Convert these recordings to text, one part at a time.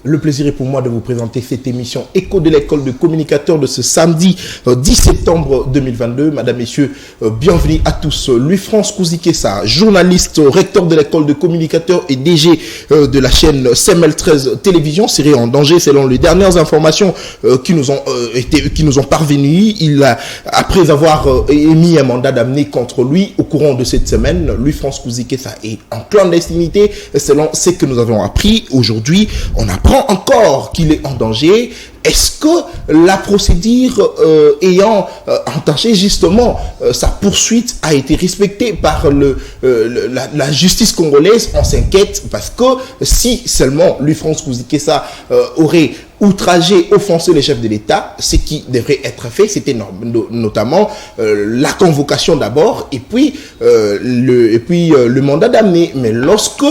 Le plaisir est pour moi de vous présenter cette émission Écho de l'école de communicateurs de ce samedi 10 septembre 2022. Madame, Messieurs, bienvenue à tous. Louis-France Kouzikessa, journaliste, recteur de l'école de communicateurs et DG de la chaîne CML13 Télévision, serait en danger selon les dernières informations qui nous ont parvenues. Il a, après avoir émis un mandat d'amener contre lui au courant de cette semaine, Louis-France Kouzikessa est en clandestinité selon ce que nous avons appris. Aujourd'hui, on apprend encore qu'il est en danger. Est-ce que la procédure ayant entaché justement sa poursuite a été respectée par la justice congolaise? On s'inquiète parce que si seulement Louis-France Kouzikessa aurait outragé, offensé les chefs de l'État, ce qui devrait être fait, c'était notamment la convocation d'abord et puis le mandat d'amener. Mais lorsque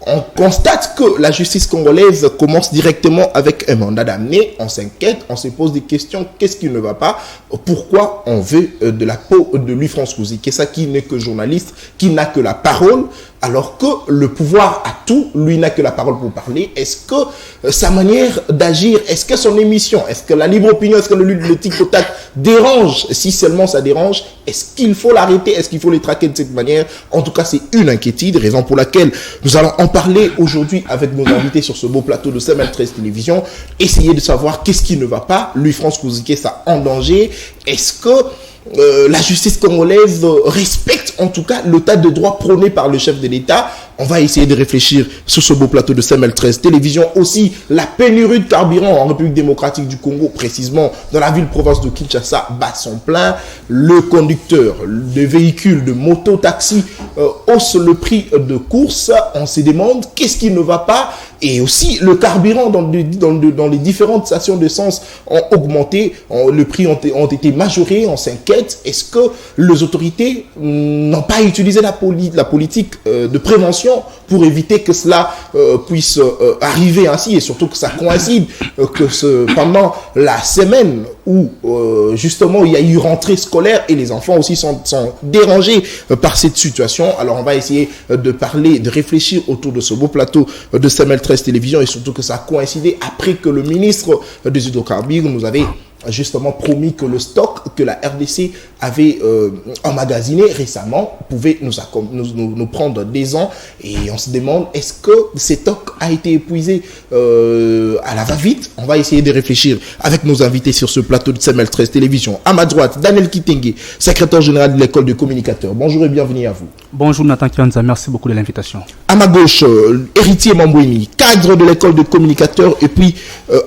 on constate que la justice congolaise commence directement avec un mandat d'amener, on s'inquiète, on se pose des questions, qu'est-ce qui ne va pas? Pourquoi on veut de la peau de Louis-France Kouzikessa, qui n'est que journaliste, qui n'a que la parole, alors que le pouvoir a tout, lui n'a que la parole pour parler? Est-ce que sa manière d'agir, est-ce que son émission, est-ce que la libre opinion, est-ce que le tic-tac dérange? Si seulement ça dérange, est-ce qu'il faut l'arrêter? Est-ce qu'il faut les traquer de cette manière? En tout cas, c'est une inquiétude, raison pour laquelle nous allons en parler aujourd'hui avec nos invités sur ce beau plateau de CML13 Télévision, essayer de savoir qu'est-ce qui ne va pas. Louis-France Kouzikessa en danger. Est-ce que la justice congolaise respecte en tout cas l'état de droit prôné par le chef de l'État? On va essayer de réfléchir sur ce beau plateau de CML13 Télévision. Aussi, la pénurie de carburant en République démocratique du Congo, précisément dans la ville-province de Kinshasa, bat son plein. Le conducteur de véhicules, de moto-taxi hausse le prix de course. On se demande qu'est-ce qui ne va pas. Et aussi, le carburant dans les différentes stations d'essence ont augmenté. Le prix ont été majorés. On s'inquiète. Est-ce que les autorités n'ont pas utilisé la politique de prévention pour éviter que cela puisse arriver ainsi, et surtout que ça coïncide pendant la semaine où justement il y a eu rentrée scolaire et les enfants aussi sont dérangés par cette situation. Alors on va essayer de parler, de réfléchir autour de ce beau plateau de CML13 Télévision, et surtout que ça a coïncidé après que le ministre des hydrocarbures nous avait justement promis que le stock que la RDC avait emmagasiné récemment pouvait nous prendre des ans, et on se demande est-ce que ce stock a été épuisé à la va-vite. On va essayer de réfléchir avec nos invités sur ce plateau de CML13 Télévision. À ma droite, Daniel Kitenge, secrétaire général de l'école de communicateurs. Bonjour et bienvenue à vous. Bonjour Nathan Kianza, merci beaucoup de l'invitation. À ma gauche, Héritier Mambouini, cadre de l'école de communicateurs et puis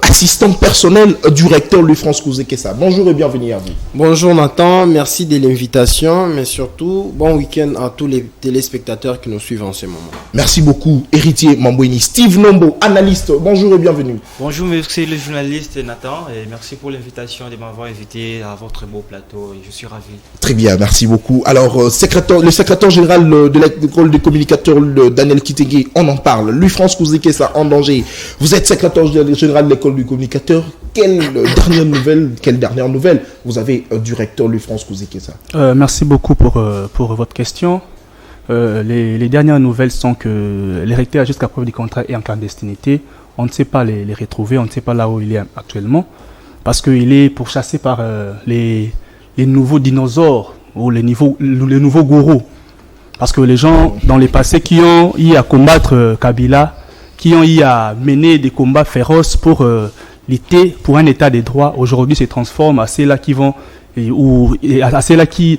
assistant personnel du recteur Louis-France Kouzikessa. Bonjour et bienvenue à vous. Bonjour Nathan, merci de l'invitation, mais surtout bon week-end à tous les téléspectateurs qui nous suivent en ce moment. Merci beaucoup Héritier Mambouini. Steve Nombo, analyste, bonjour et bienvenue. Bonjour, merci le journaliste Nathan, et merci pour l'invitation de m'avoir invité à votre beau plateau, et je suis ravi. Très bien, merci beaucoup. Alors, le secrétaire général de l'école des communicateurs, Daniel Kitenge, on en parle. Louis-France Kouzikessa en danger. Vous êtes secrétaire général de l'école du communicateur. Quelle dernière nouvelle vous avez du recteur Louis-France Kouzikessa? Merci beaucoup pour votre question. Les dernières nouvelles sont que le recteur, jusqu'à preuve du contrat, est en clandestinité. On ne sait pas les retrouver, on ne sait pas là où il est actuellement, parce qu'il est pourchassé par les nouveaux dinosaures ou les nouveaux gourous. Parce que les gens dans le passé qui ont eu à combattre Kabila, qui ont eu à mener des combats féroces pour lutter pour un état de droit, aujourd'hui se transforment à ceux-là qui vont à ceux-là qui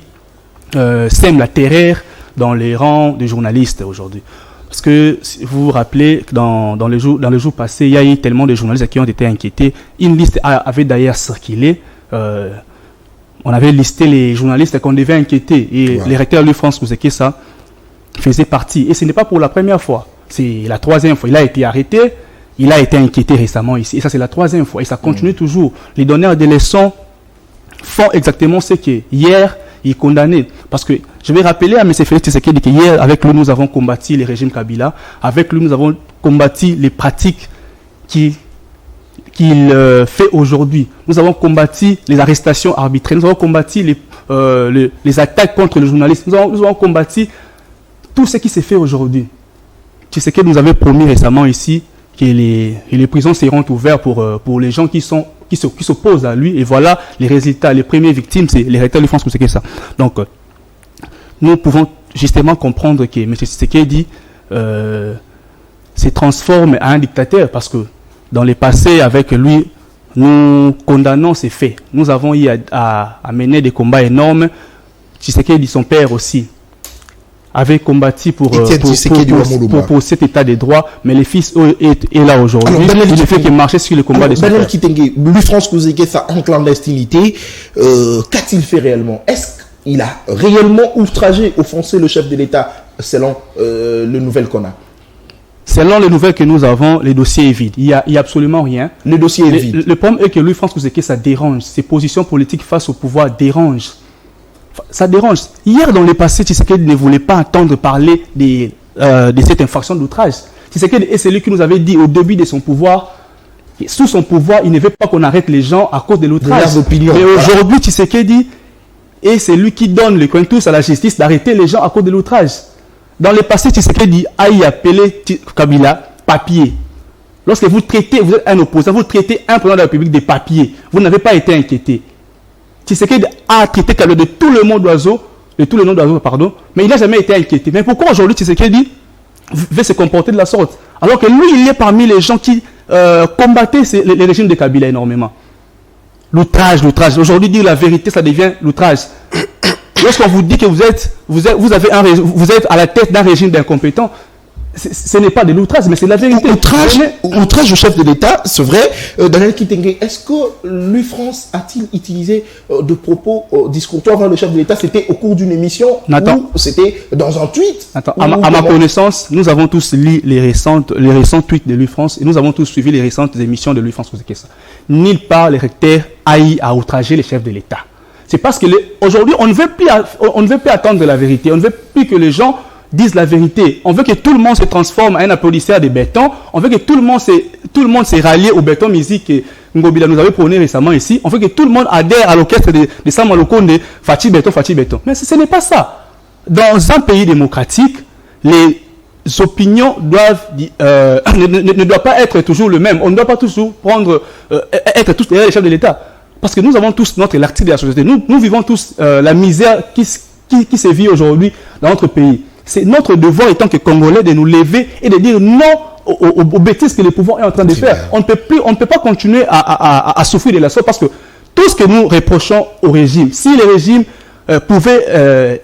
sèment la terreur dans les rangs des journalistes aujourd'hui. Parce que si vous vous rappelez, dans les jours passés, il y a eu tellement de journalistes qui ont été inquiétés. Une liste avait d'ailleurs circulé. On avait listé les journalistes qu'on devait inquiéter, et le recteur Louis-France Kouzikessa faisait partie. Et ce n'est pas pour la première fois, c'est la troisième fois. Il a été arrêté, il a été inquiété récemment ici, et ça c'est la troisième fois, et ça continue toujours. Les donneurs de leçons font exactement ce que hier il condamnait. Parce que je vais rappeler à M. Félix Tshisekedi qu'hier, avec lui, nous avons combattu le régime Kabila, avec lui, nous avons combattu les pratiques qu'il fait aujourd'hui. Nous avons combattu les arrestations arbitraires, nous avons combattu les attaques contre les journalistes, nous avons combattu tout ce qui s'est fait aujourd'hui. Tshisekedi nous avait promis récemment ici les prisons seront ouvertes pour les gens qui s'opposent à lui. Et voilà les résultats. Les premières victimes, c'est les recteurs de France Kouzike ça. Donc, nous pouvons justement comprendre que M. Tshisekedi se transforme en un dictateur parce que dans le passé, avec lui, nous condamnons ces faits. Nous avons eu à mener des combats énormes. Tshisekedi, son père aussi, avait combattu pour cet état des droits, mais le fils est là aujourd'hui. Il ne fait que marcher sur le combat de son père. Lui, France Kouzike, ça en clandestinité, qu'a-t-il fait réellement? Est-ce qu'il a réellement outragé, offensé le chef de l'État selon les nouvelles qu'on a? Selon les nouvelles que nous avons, le dossier est vide. Il y a absolument rien. Le dossier est vide. Le problème est que lui, France Kouzike, ça dérange. Ses positions politiques face au pouvoir dérangent. Ça dérange. Hier, dans le passé, Tshisekedi ne voulait pas entendre parler de cette infraction d'outrage. Tshisekedi est celui qui nous avait dit au début de son pouvoir, sous son pouvoir, il ne veut pas qu'on arrête les gens à cause de l'outrage. Mais aujourd'hui, Tshisekedi est celui qui donne le quintus à la justice d'arrêter les gens à cause de l'outrage. Dans le passé, Tshisekedi a appelé Kabila papier. Lorsque vous êtes un opposant, vous traitez un président de la République de papier. Vous n'avez pas été inquiété. Tshisekedi a traité Kabila de tout le monde d'oiseaux, mais il n'a jamais été inquiété. Mais pourquoi aujourd'hui Tshisekedi veut se comporter de la sorte? Alors que lui, il est parmi les gens qui combattaient les régimes de Kabila énormément. L'outrage. Aujourd'hui, dire la vérité, ça devient l'outrage. Lorsqu'on vous dit que vous êtes à la tête d'un régime d'incompétents, ce n'est pas de l'outrage, mais c'est la vérité. Outrage au chef de l'État, c'est vrai. Daniel Kitenge, est-ce que lui, France, a-t-il utilisé de propos discourtoires avant le chef de l'État? C'était au cours d'une émission ou c'était dans un tweet? À ma connaissance, nous avons tous lu les récents tweets de lui, France, et nous avons tous suivi les récentes émissions de lui, France. Nulle part, les recteurs aillent à outrager les chefs de l'État. C'est parce que aujourd'hui, on ne veut plus attendre de la vérité. On ne veut plus que les gens disent la vérité. On veut que tout le monde se transforme en un applaudisseur de béton. On veut que tout le monde se rallie au béton musique que Ngobila nous avait prôné récemment ici. On veut que tout le monde adhère à l'orchestre de Sam Malokonde, Fati Béton. Mais ce n'est pas ça. Dans un pays démocratique, les opinions ne doivent pas être toujours les mêmes. On ne doit pas toujours être tous les chefs de l'État. Parce que nous avons tous notre l'article de la société. Nous vivons tous la misère qui se vit aujourd'hui dans notre pays. C'est notre devoir, étant que Congolais, de nous lever et de dire non aux bêtises que le pouvoir est en train de faire. On ne peut pas continuer à souffrir de la sorte parce que tout ce que nous reprochons au régime, si le régime pouvait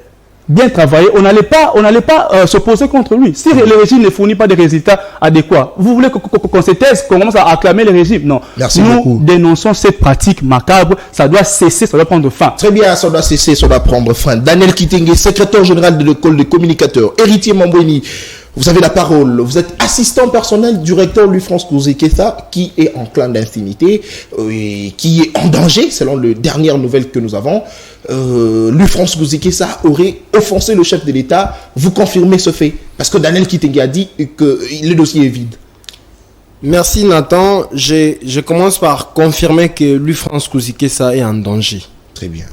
bien travailler, on n'allait pas s'opposer contre lui. Si le régime ne fournit pas de résultats adéquats, vous voulez qu'on se taise, qu'on commence à acclamer le régime? Non. Nous dénonçons cette pratique macabre. Ça doit cesser, ça doit prendre fin. Très bien, ça doit cesser, ça doit prendre fin. Daniel Kitenge, secrétaire général de l'école de communicateurs. Héritier Mambweni, vous avez la parole. Vous êtes assistant personnel du recteur Louis France Kouzike qui est en clandestinité et qui est en danger, selon les dernières nouvelles que nous avons. Louis France Kouzike aurait offensé le chef de l'État. Vous confirmez ce fait? Parce que Daniel Kitenge a dit que le dossier est vide. Merci Nathan. Je commence par confirmer que Louis France Kouzike est en danger. Très bien.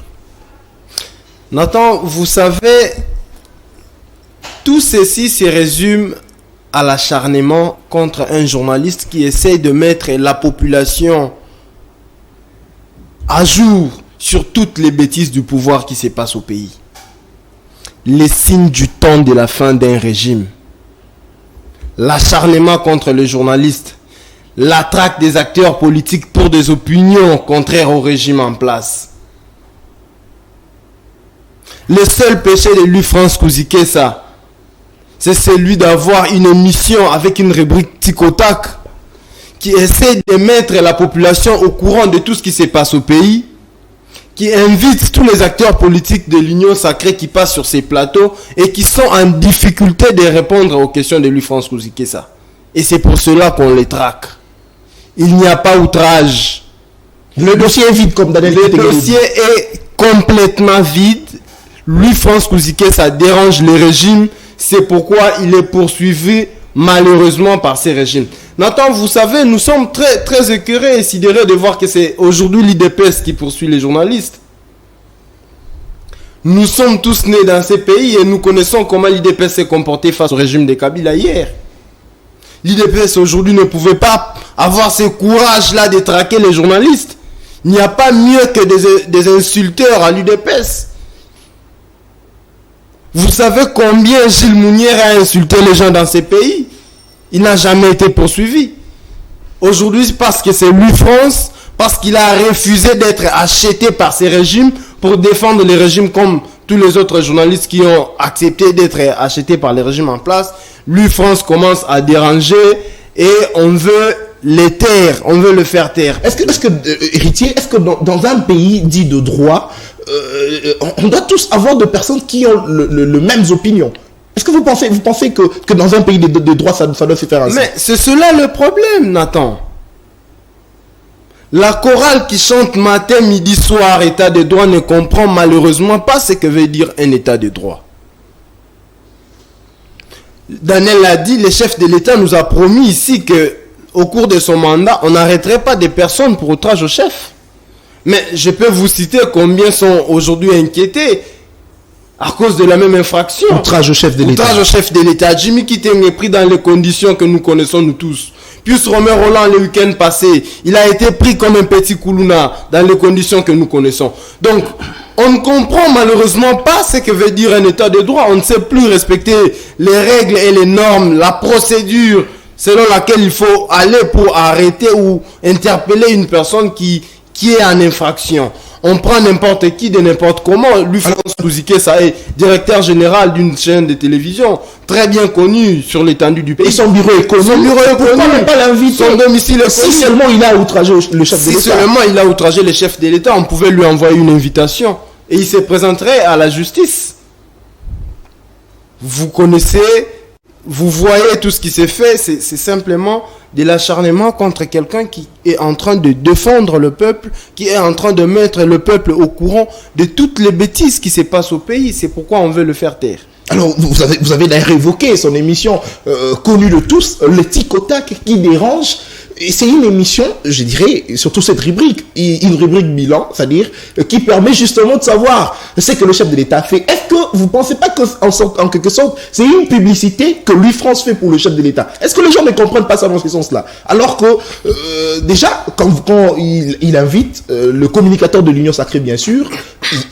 Nathan, vous savez, tout ceci se résume à l'acharnement contre un journaliste qui essaie de mettre la population à jour sur toutes les bêtises du pouvoir qui se passent au pays. Les signes du temps de la fin d'un régime. L'acharnement contre les journalistes. La traque des acteurs politiques pour des opinions contraires au régime en place. Le seul péché de Louis France Kouzike, c'est celui d'avoir une émission avec une rubrique tic-au-tac qui essaie de mettre la population au courant de tout ce qui se passe au pays, qui invite tous les acteurs politiques de l'Union sacrée qui passent sur ces plateaux et qui sont en difficulté de répondre aux questions de Louis France Kouzike. Et c'est pour cela qu'on les traque. Il n'y a pas outrage. Le dossier est vide, comme Daniel Kitenge. Le dossier est complètement vide. Louis France Kouzike, ça dérange le régime. C'est pourquoi il est poursuivi malheureusement par ces régimes. Nathan, vous savez, nous sommes très, très écœurés et sidérés de voir que c'est aujourd'hui l'IDPS qui poursuit les journalistes. Nous sommes tous nés dans ces pays et nous connaissons comment l'IDPS s'est comporté face au régime de Kabila hier. l'UDPS aujourd'hui ne pouvait pas avoir ce courage-là de traquer les journalistes. Il n'y a pas mieux que des insulteurs à l'UDPS. Vous savez combien Gilles Mounière a insulté les gens dans ces pays? Il n'a jamais été poursuivi. Aujourd'hui, parce que c'est lui France, parce qu'il a refusé d'être acheté par ces régimes pour défendre les régimes comme tous les autres journalistes qui ont accepté d'être achetés par les régimes en place. Lui, France commence à déranger et on veut les taire, on veut le faire taire. Héritier, est-ce que dans un pays dit de droit, on doit tous avoir de personnes qui ont le mêmes opinions? Est-ce que vous pensez que dans un pays de droit, ça doit se faire ainsi? Mais c'est cela le problème, Nathan. La chorale qui chante matin, midi, soir, état de droit ne comprend malheureusement pas ce que veut dire un état de droit. Daniel l'a dit, le chef de l'État nous a promis ici que au cours de son mandat, on n'arrêterait pas des personnes pour outrage au chef. Mais je peux vous citer combien sont aujourd'hui inquiétés à cause de la même infraction. Outrage au chef de l'État. Outrage au chef de l'État. Jimmy Kiteng est pris dans les conditions que nous connaissons nous tous. Pius Romain Roland le week-end passé, il a été pris comme un petit Koulouna dans les conditions que nous connaissons. Donc, on ne comprend malheureusement pas ce que veut dire un état de droit. On ne sait plus respecter les règles et les normes, la procédure selon laquelle il faut aller pour arrêter ou interpeller une personne qui est en infraction. On prend n'importe qui de n'importe comment. Lui, François Kouzike-Sa est directeur général d'une chaîne de télévision très bien connue sur l'étendue du pays. Et son bureau est connu. Pourquoi ne pas l'inviter? Son domicile est connu. Si seulement il a outragé le chef de l'État. Si seulement il a outragé le chef de l'État, on pouvait lui envoyer une invitation. Et il se présenterait à la justice. Vous connaissez, vous voyez tout ce qui s'est fait. C'est simplement de l'acharnement contre quelqu'un qui est en train de défendre le peuple, qui est en train de mettre le peuple au courant de toutes les bêtises qui se passent au pays. C'est pourquoi on veut le faire taire. Alors, vous avez d'ailleurs évoqué son émission connue de tous, le Tic-Tac qui dérange. Et c'est une émission, je dirais, surtout cette rubrique, une rubrique bilan, c'est-à-dire qui permet justement de savoir ce que le chef de l'État fait. Est-ce que vous ne pensez pas qu'en quelque sorte, c'est une publicité que lui, France, fait pour le chef de l'État? Est-ce que les gens ne comprennent pas ça dans ce sens-là? Alors que, déjà, quand il invite le communicateur de l'Union Sacrée, bien sûr,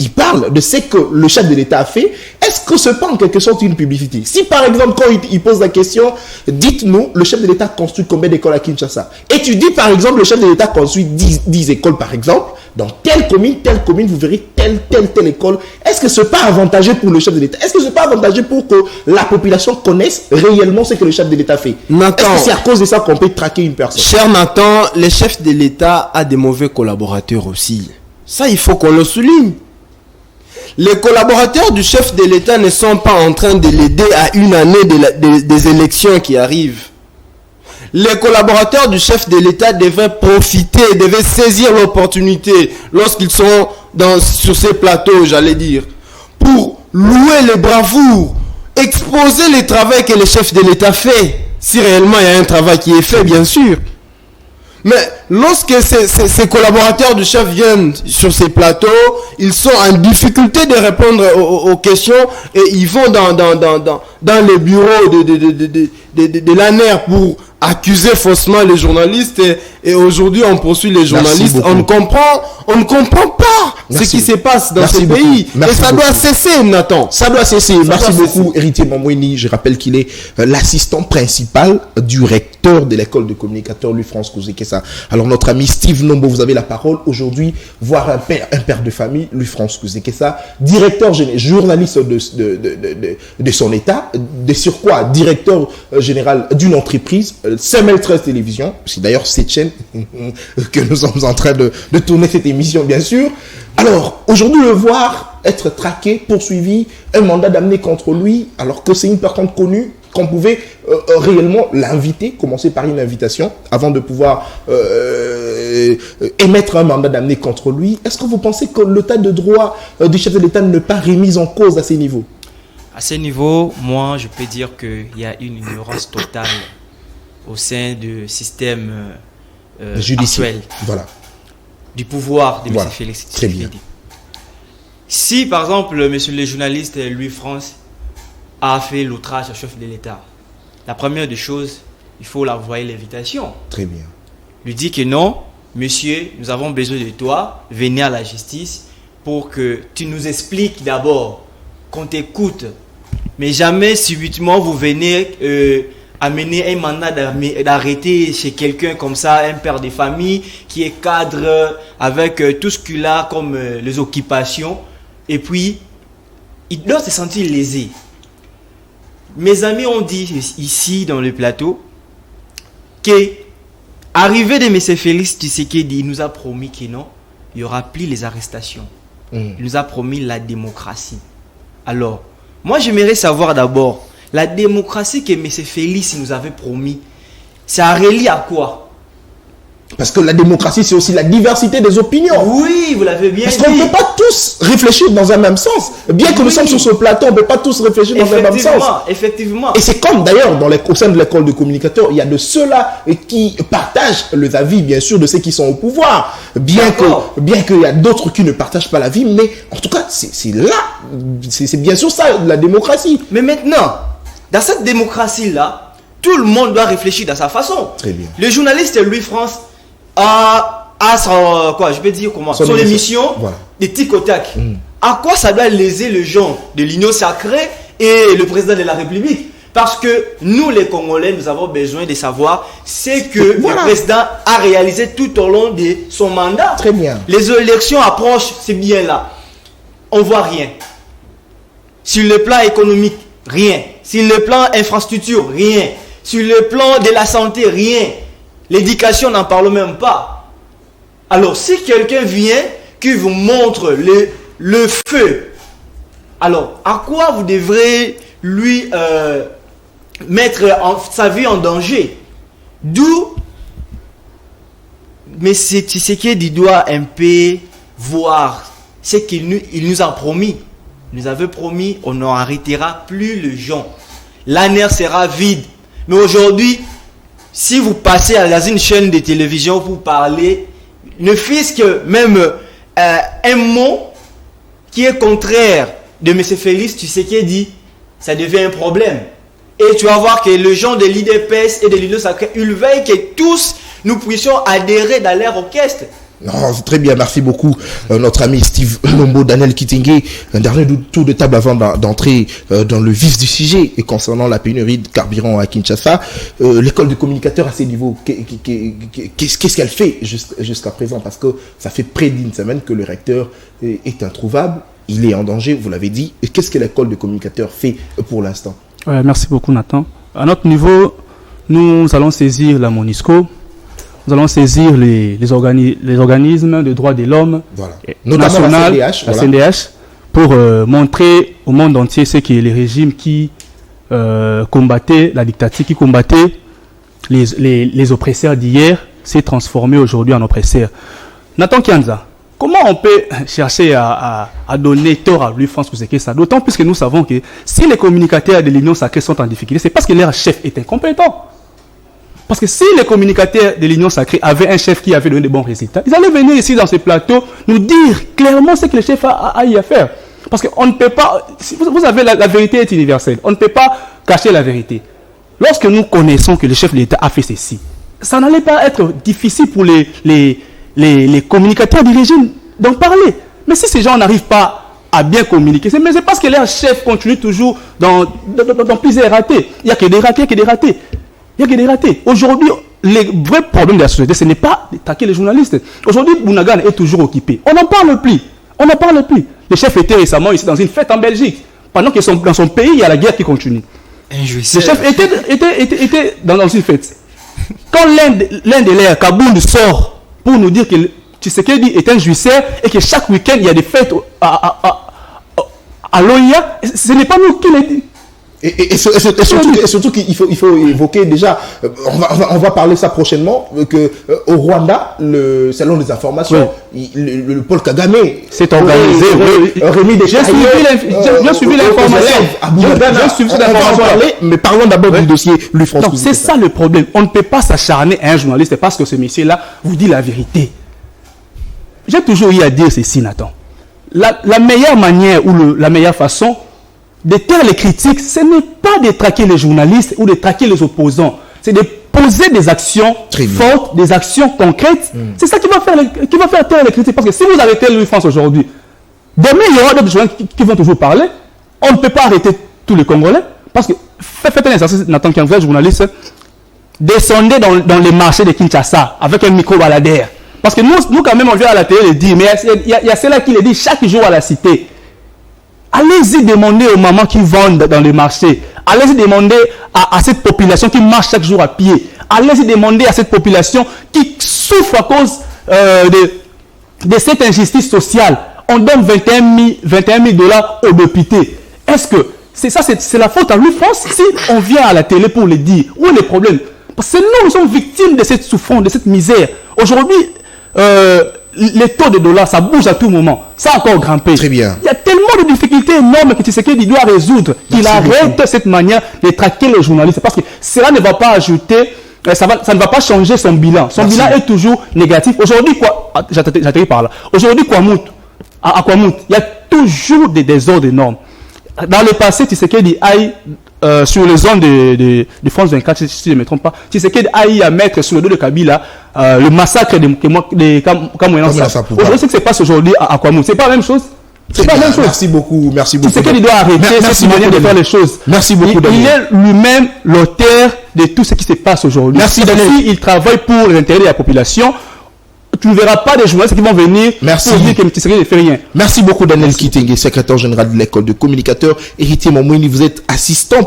il parle de ce que le chef de l'État a fait. Est-ce que c'est pas en quelque sorte une publicité? Si par exemple, quand il pose la question, dites-nous, le chef de l'État construit combien d'écoles à Kinshasa? Et tu dis par exemple, le chef de l'État construit 10 écoles par exemple, dans telle commune, vous verrez telle école. Est-ce que c'est pas avantageux pour le chef de l'État? Est-ce que c'est pas avantageux pour que la population connaisse réellement ce que le chef de l'État fait? Nathan, est-ce que c'est à cause de ça qu'on peut traquer une personne? Cher Nathan, le chef de l'État a des mauvais collaborateurs aussi. Ça, il faut qu'on le souligne. Les collaborateurs du chef de l'État ne sont pas en train de l'aider à une année des élections qui arrivent. Les collaborateurs du chef de l'État devaient profiter, devaient saisir l'opportunité lorsqu'ils sont sur ces plateaux, j'allais dire, pour louer les bravoures, exposer le travail que le chef de l'État fait, si réellement il y a un travail qui est fait, bien sûr. Mais lorsque ces collaborateurs du chef viennent sur ces plateaux, ils sont en difficulté de répondre aux questions et ils vont dans les bureaux de l'ANER pour accuser faussement les journalistes et aujourd'hui on poursuit les journalistes. On ne comprend pas ce qui se passe dans ce pays. Et ça doit cesser, Nathan. Ça doit cesser. Merci beaucoup, Héritier Mamouini. Je rappelle qu'il est l'assistant principal du recteur de l'école de communicateurs Louis France Kouzike-Sa. Alors notre ami Steve Nombo, vous avez la parole aujourd'hui, voir un père de famille, Louis France Kouzike-Sa, directeur journaliste de son état, de surcroît directeur général d'une entreprise, Semel 13 Télévision. C'est d'ailleurs cette chaîne que nous sommes en train de tourner cette émission, bien sûr. Alors, aujourd'hui, le voir être traqué, poursuivi, un mandat d'amener contre lui, alors que c'est une personne connue, qu'on pouvait réellement l'inviter, commencer par une invitation, avant de pouvoir émettre un mandat d'amener contre lui. Est-ce que vous pensez que l'état de droit du chef de l'État n'est pas remis en cause à ces niveaux? À ce niveau, moi, je peux dire qu'il y a une ignorance totale au sein du système actuel. Voilà. Du pouvoir de M. Voilà. Félix Très bien. Tshisekedi. Si, par exemple, monsieur le journaliste Louis France a fait l'outrage au chef de l'État, la première des choses, il faut l'envoyer l'invitation. Très bien. Lui dit que non, monsieur, nous avons besoin de toi, venez à la justice pour que tu nous expliques d'abord, qu'on t'écoute. Mais jamais subitement vous venez amener un mandat d'arrêter chez quelqu'un comme ça, un père de famille qui est cadre avec tout ce qu'il a comme les occupations. Et puis, il doit se sentir lésé. Mes amis ont dit ici dans le plateau que arrivé de M. Félix Tshisekedi, il nous a promis que non, il n'y aura plus les arrestations. Il nous a promis la démocratie. Alors, moi j'aimerais savoir d'abord, la démocratie que M. Félix nous avait promis, ça relie à quoi? Parce que la démocratie, c'est aussi la diversité des opinions. Oui, vous l'avez bien dit. Parce qu'on ne peut pas tous réfléchir dans un même sens. Bien que nous sommes sur ce plateau, on ne peut pas tous réfléchir dans un même sens. Effectivement. Et c'est comme d'ailleurs au sein de l'école de communicateurs, il y a de ceux-là qui partagent les avis, bien sûr, de ceux qui sont au pouvoir. Bien qu'il y a d'autres qui ne partagent pas l'avis, mais en tout cas, c'est bien sûr ça, la démocratie. Mais maintenant, dans cette démocratie-là, tout le monde doit réfléchir de sa façon. Très bien. Le journaliste Louis France a son émission voilà. de tic au tac. À quoi ça doit léser le gens de l'Union sacrée et le président de la République? Parce que nous, les Congolais, nous avons besoin de savoir ce que le président a réalisé tout au long de son mandat. Très bien. Les élections approchent, c'est bien là. On ne voit rien. Sur le plan économique, rien. Sur le plan infrastructure, rien. Sur le plan de la santé, rien. L'éducation, n'en parle même pas. Alors, si quelqu'un vient qui vous montre le feu, alors, à quoi vous devrez lui mettre sa vie en danger? D'où, mais c'est Tshisekedi doit un peu voir ce qu'il nous a promis. Il nous avait promis, on n'arrêtera plus les gens. L'année sera vide. Mais aujourd'hui, si vous passez dans une chaîne de télévision, vous parlez, ne fût-ce que même un mot qui est contraire de M. Félix, tu sais qu'il dit, ça devient un problème. Et tu vas voir que les gens de l'IDPS et de l'Union sacrée, ils veillent que tous nous puissions adhérer dans leur orchestre. Non, très bien, merci beaucoup notre ami Steve Lombo, Daniel Kitingue. Un dernier tour de table avant d'entrer dans le vif du sujet et concernant la pénurie de carburant à Kinshasa. L'école de communicateurs à ces niveaux, qu'est-ce qu'elle fait jusqu'à présent? Parce que ça fait près d'une semaine que le recteur est introuvable, il est en danger, vous l'avez dit. Et qu'est-ce que l'école de communicateurs fait pour l'instant? Merci beaucoup Nathan. À notre niveau, nous allons saisir la MONUSCO. Nous allons saisir les organismes de droits de l'homme, voilà. Notamment la CNDH, pour montrer au monde entier ce qui est les régimes qui combattaient la dictature, qui combattaient les oppresseurs d'hier, s'est transformé aujourd'hui en oppresseurs. Nathan Kianza, comment on peut chercher à donner tort à Louis France Kouzekessa, d'autant plus que nous savons que si les communicateurs de l'Union sacrée sont en difficulté, c'est parce que leur chef est incompétent. Parce que si les communicateurs de l'Union sacrée avaient un chef qui avait donné de bons résultats, ils allaient venir ici dans ce plateau nous dire clairement ce que le chef a eu à faire. Parce qu'on ne peut pas... Vous savez, la vérité est universelle. On ne peut pas cacher la vérité. Lorsque nous connaissons que le chef de l'État a fait ceci, ça n'allait pas être difficile pour les communicateurs du régime d'en parler. Mais si ces gens n'arrivent pas à bien communiquer, c'est parce que leur chef continue toujours dans plusieurs ratés. Il n'y a que des ratés, Il y a que des ratés. Aujourd'hui, les vrais problèmes de la société, ce n'est pas d'attaquer les journalistes. Aujourd'hui, Bounagan est toujours occupé. On n'en parle plus. Le chef était récemment ici dans une fête en Belgique. Pendant que dans son pays, il y a la guerre qui continue. Le chef était dans une fête. Quand l'un des leurs, Kabound, sort pour nous dire que Tshisekedi est un jouisseur et que chaque week-end, il y a des fêtes à l'OIA, ce n'est pas nous qui le dit. Et surtout qu'il faut évoquer déjà, on va parler ça prochainement, que au Rwanda, selon les informations, le Paul Kagame s'est organisé, remis des j'ai suivi l'information. Mais parlons d'abord du dossier Louis France. C'est ça le problème. On ne peut pas s'acharner à un journaliste parce que ce monsieur-là vous dit la vérité. J'ai toujours eu à dire ceci, Nathan. La meilleure manière ou la meilleure façon de taire les critiques, ce n'est pas de traquer les journalistes ou de traquer les opposants. C'est de poser des actions fortes, des actions concrètes. C'est ça qui va faire taire les critiques. Parce que si vous arrêtez Louis France aujourd'hui, demain, il y aura d'autres gens qui vont toujours parler. On ne peut pas arrêter tous les Congolais. Parce que, faites un exercice, Nathan, qui est un vrai journaliste, descendez dans les marchés de Kinshasa avec un micro-baladère. Parce que nous, quand même, on vient à la télé le dire, mais il y a ceux-là qui le disent chaque jour à la cité. Allez-y demander aux mamans qui vendent dans les marchés. Allez-y demander à cette population qui marche chaque jour à pied. Allez-y demander à cette population qui souffre à cause de cette injustice sociale. On donne 21 000 dollars aux députés. Est-ce que c'est la faute à Louis France si on vient à la télé pour le dire? Où est le problème? Parce que nous sommes victimes de cette souffrance, de cette misère. Aujourd'hui, les taux de dollars, ça bouge à tout moment. Ça a encore grimpé. Très bien. Il y a tellement de difficultés énormes que Tshisekedi doit résoudre, qu'il arrête cette manière de traquer les journalistes. Parce que cela ne va pas ajouter, ça ne va pas changer son bilan. Son bilan est toujours négatif. Aujourd'hui, j'atterris par là. Aujourd'hui, à Kwamout, il y a toujours des désordres énormes. Dans le passé, Tshisekedi aille sur les zones de France 24, si je ne me trompe pas, Tshisekedi aille à mettre sur le dos de Kabila le massacre de Kamouénan. Aujourd'hui, ce qui se passe aujourd'hui à Kwamout, c'est pas la même chose. C'est pas la même chose. Merci beaucoup. Tshisekedi doit arrêter cette manière de faire les choses. Merci beaucoup, Daniel. Il est lui-même l'auteur de tout ce qui se passe aujourd'hui. Merci, Daniel. Il travaille pour l'intérêt de la population. Tu ne verras pas des journalistes qui vont venir pour dire que Tshisekedi ne fait rien. Merci beaucoup, Daniel Kitenge, secrétaire général de l'école de communicateurs. Héritier Momouini, vous êtes assistant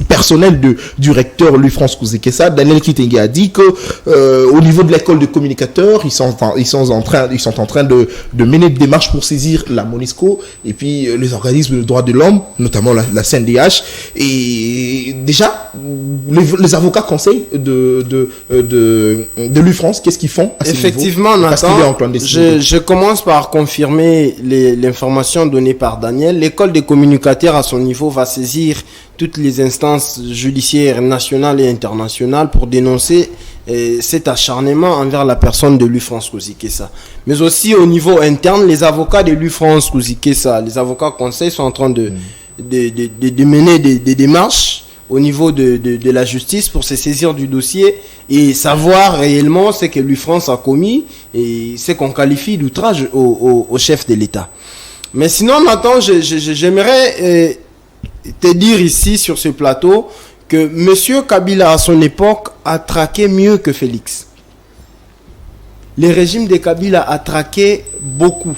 personnel du recteur Louis France Kouzekessa. Daniel Kitenge a dit que au niveau de l'école de communicateurs, ils sont en train de mener des démarches pour saisir la MONUSCO et puis les organismes de droits de l'homme, notamment la CNDH. Et déjà, les avocats conseillent de Louis France, qu'est-ce qu'ils font à ce Effectivement, niveau? Je commence par confirmer l'information donnée par Daniel. L'école des communicateurs à son niveau va saisir toutes les instances judiciaires nationales et internationales pour dénoncer cet acharnement envers la personne de Louis France Kouzekessa. Mais aussi au niveau interne, les avocats de Louis France Kouzekessa, les avocats conseils sont en train de mener des démarches au niveau de la justice pour se saisir du dossier et savoir réellement ce que Louis France a commis et ce qu'on qualifie d'outrage au chef de l'État. Mais sinon, maintenant, j'aimerais te dire ici sur ce plateau que M. Kabila à son époque a traqué mieux que Félix. Le régime de Kabila a traqué beaucoup.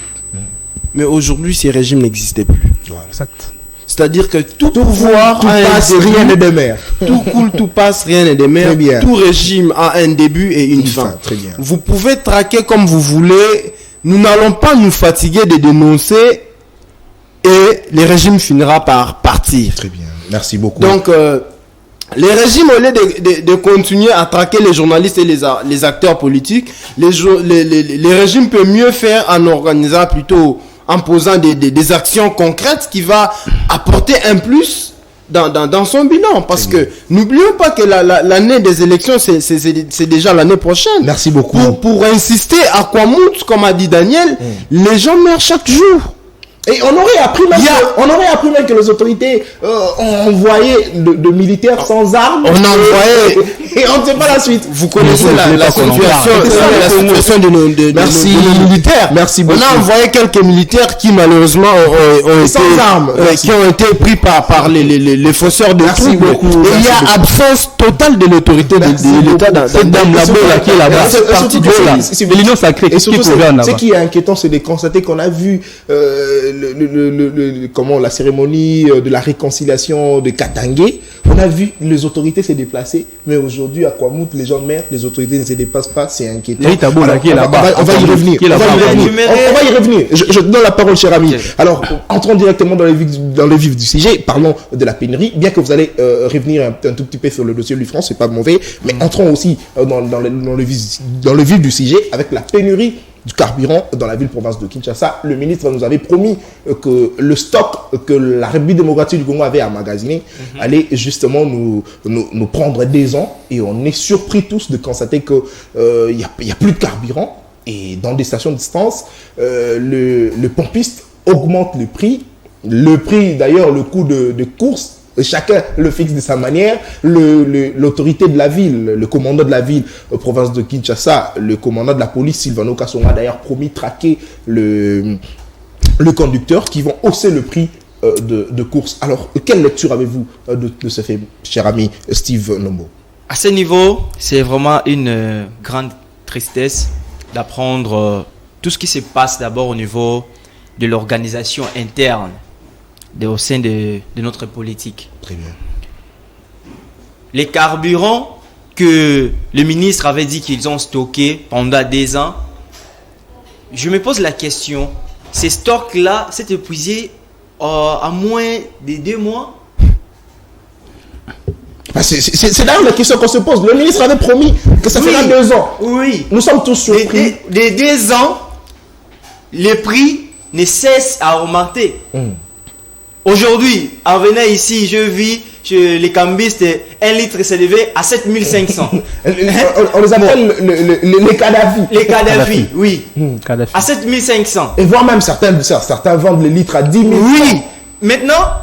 Mais aujourd'hui, ces régimes n'existaient plus. Voilà. Exact. C'est-à-dire que tout pouvoir a un passe, début, rien n'est de mer. tout coule, tout passe, rien n'est de mer. Très bien. Tout régime a un début et une fin. Très bien. Vous pouvez traquer comme vous voulez. Nous n'allons pas nous fatiguer de dénoncer et le régime finira par partir. Très bien. Merci beaucoup. Donc, les régimes, au lieu de continuer à traquer les journalistes et les acteurs politiques, les régimes peuvent mieux faire en organisant plutôt, en posant des actions concrètes qui va apporter un plus dans son bilan. Parce que n'oublions pas que l'année des élections, c'est déjà l'année prochaine. Merci beaucoup. Pour insister à Kwamout, comme a dit Daniel, les gens meurent chaque jour. Et on aurait appris même que les autorités ont envoyé de militaires sans armes. On a envoyé. Et on ne sait pas la suite. Vous connaissez la situation de nos militaires. Merci beaucoup. On a envoyé quelques militaires qui malheureusement ont été pris par les fausseurs de Merci troubles. beaucoup. Et il y a absence totale de l'autorité de l'État dans Cette dame là-bas qui est là-bas. C'est l'union sacrée. Et surtout, ce qui est inquiétant, c'est de constater qu'on a vu la cérémonie de la réconciliation de Katangé. On a vu les autorités se déplacer, mais aujourd'hui à Kwamout, les gens meurent, les autorités ne se déplacent pas, c'est inquiétant. On va y revenir. Je donne la parole, cher ami. Alors, entrons directement dans le vif du sujet. Parlons de la pénurie, bien que vous allez revenir un tout petit peu sur le dossier Louis France, c'est pas mauvais, mais entrons aussi dans le vif du sujet avec la pénurie du carburant dans la ville-province de Kinshasa. Le ministre nous avait promis que le stock que la République démocratique du Congo avait emmagasiné allait justement nous prendre des ans, et on est surpris tous de constater que y a plus de carburant, et dans des stations de distance, le pompiste augmente le prix d'ailleurs, le coût de course chacun le fixe de sa manière. L'autorité de la ville, le commandant de la ville, province de Kinshasa, le commandant de la police, Sylvano Kassonga, a d'ailleurs promis de traquer le conducteur qui vont hausser le prix de course. Alors, quelle lecture avez-vous de ce fait, cher ami Steve Nombo? À ce niveau, c'est vraiment une grande tristesse d'apprendre tout ce qui se passe d'abord au niveau de l'organisation interne au sein de notre politique. Très bien. Les carburants que le ministre avait dit qu'ils ont stockés pendant des ans, je me pose la question, ces stocks-là s'est épuisé à moins de 2 mois. C'est d'ailleurs la question qu'on se pose. Le ministre avait promis que ça fera 2 ans. Oui. Nous sommes tous surpris. Les 2 ans, les prix ne cessent à augmenter. Aujourd'hui, en venant ici, je vis chez les cambistes, 1 litre s'est élevé à 7500. On les appelle les Kadhafi. Les Kadhafi, oui. Kadhafi. À 7500. Et voire même certains vendent les litres à 10 000. Oui. Maintenant,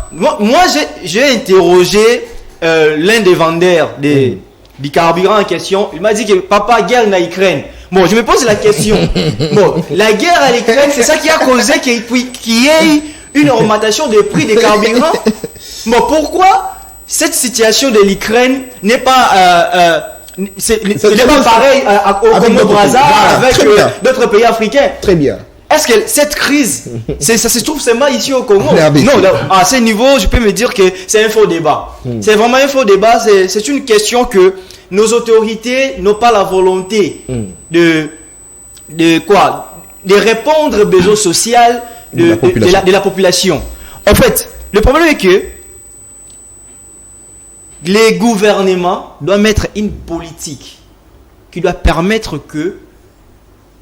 moi j'ai interrogé l'un des vendeurs du carburant en question. Il m'a dit que papa, guerre en Ukraine. Bon, je me pose la question. Bon, la guerre en Ukraine, c'est ça qui a causé qu'il y ait une augmentation des prix des carburants. Bon, pourquoi cette situation de l'Ukraine n'est pas c'est pas pareil au Congo-Brazza avec d'autres pays africains? Très bien. Est-ce que cette crise, ça se trouve seulement ici au Congo? Regardez. Non, à ce niveau, je peux me dire que c'est un faux débat. C'est vraiment un faux débat. C'est une question que nos autorités n'ont pas la volonté de répondre aux besoins sociaux de la population. En fait, le problème est que les gouvernements doivent mettre une politique qui doit permettre que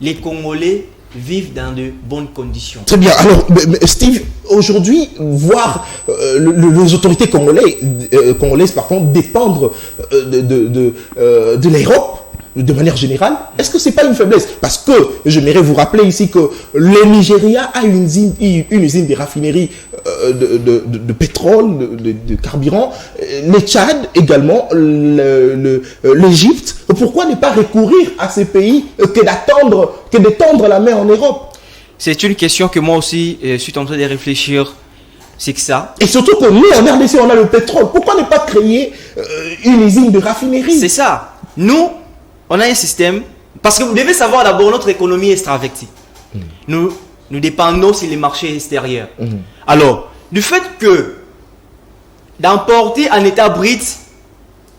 les Congolais vivent dans de bonnes conditions. Très bien. Alors, Steve, aujourd'hui, voir les autorités congolaises dépendre de l'Europe de manière générale, est-ce que c'est pas une faiblesse? Parce que j'aimerais vous rappeler ici que le Nigeria a une usine de raffinerie de pétrole, de carburant, le Tchad également, l'Égypte. Pourquoi ne pas recourir à ces pays que de tendre la main en Europe? C'est une question que moi aussi je suis en train de réfléchir. C'est que ça. Et surtout que nous, en RDC, on a le pétrole. Pourquoi ne pas créer une usine de raffinerie? C'est ça. Nous, on a un système, parce que vous devez savoir d'abord, notre économie est extravertie. Nous dépendons sur les marchés extérieurs. Alors, du fait que d'emporter en état brut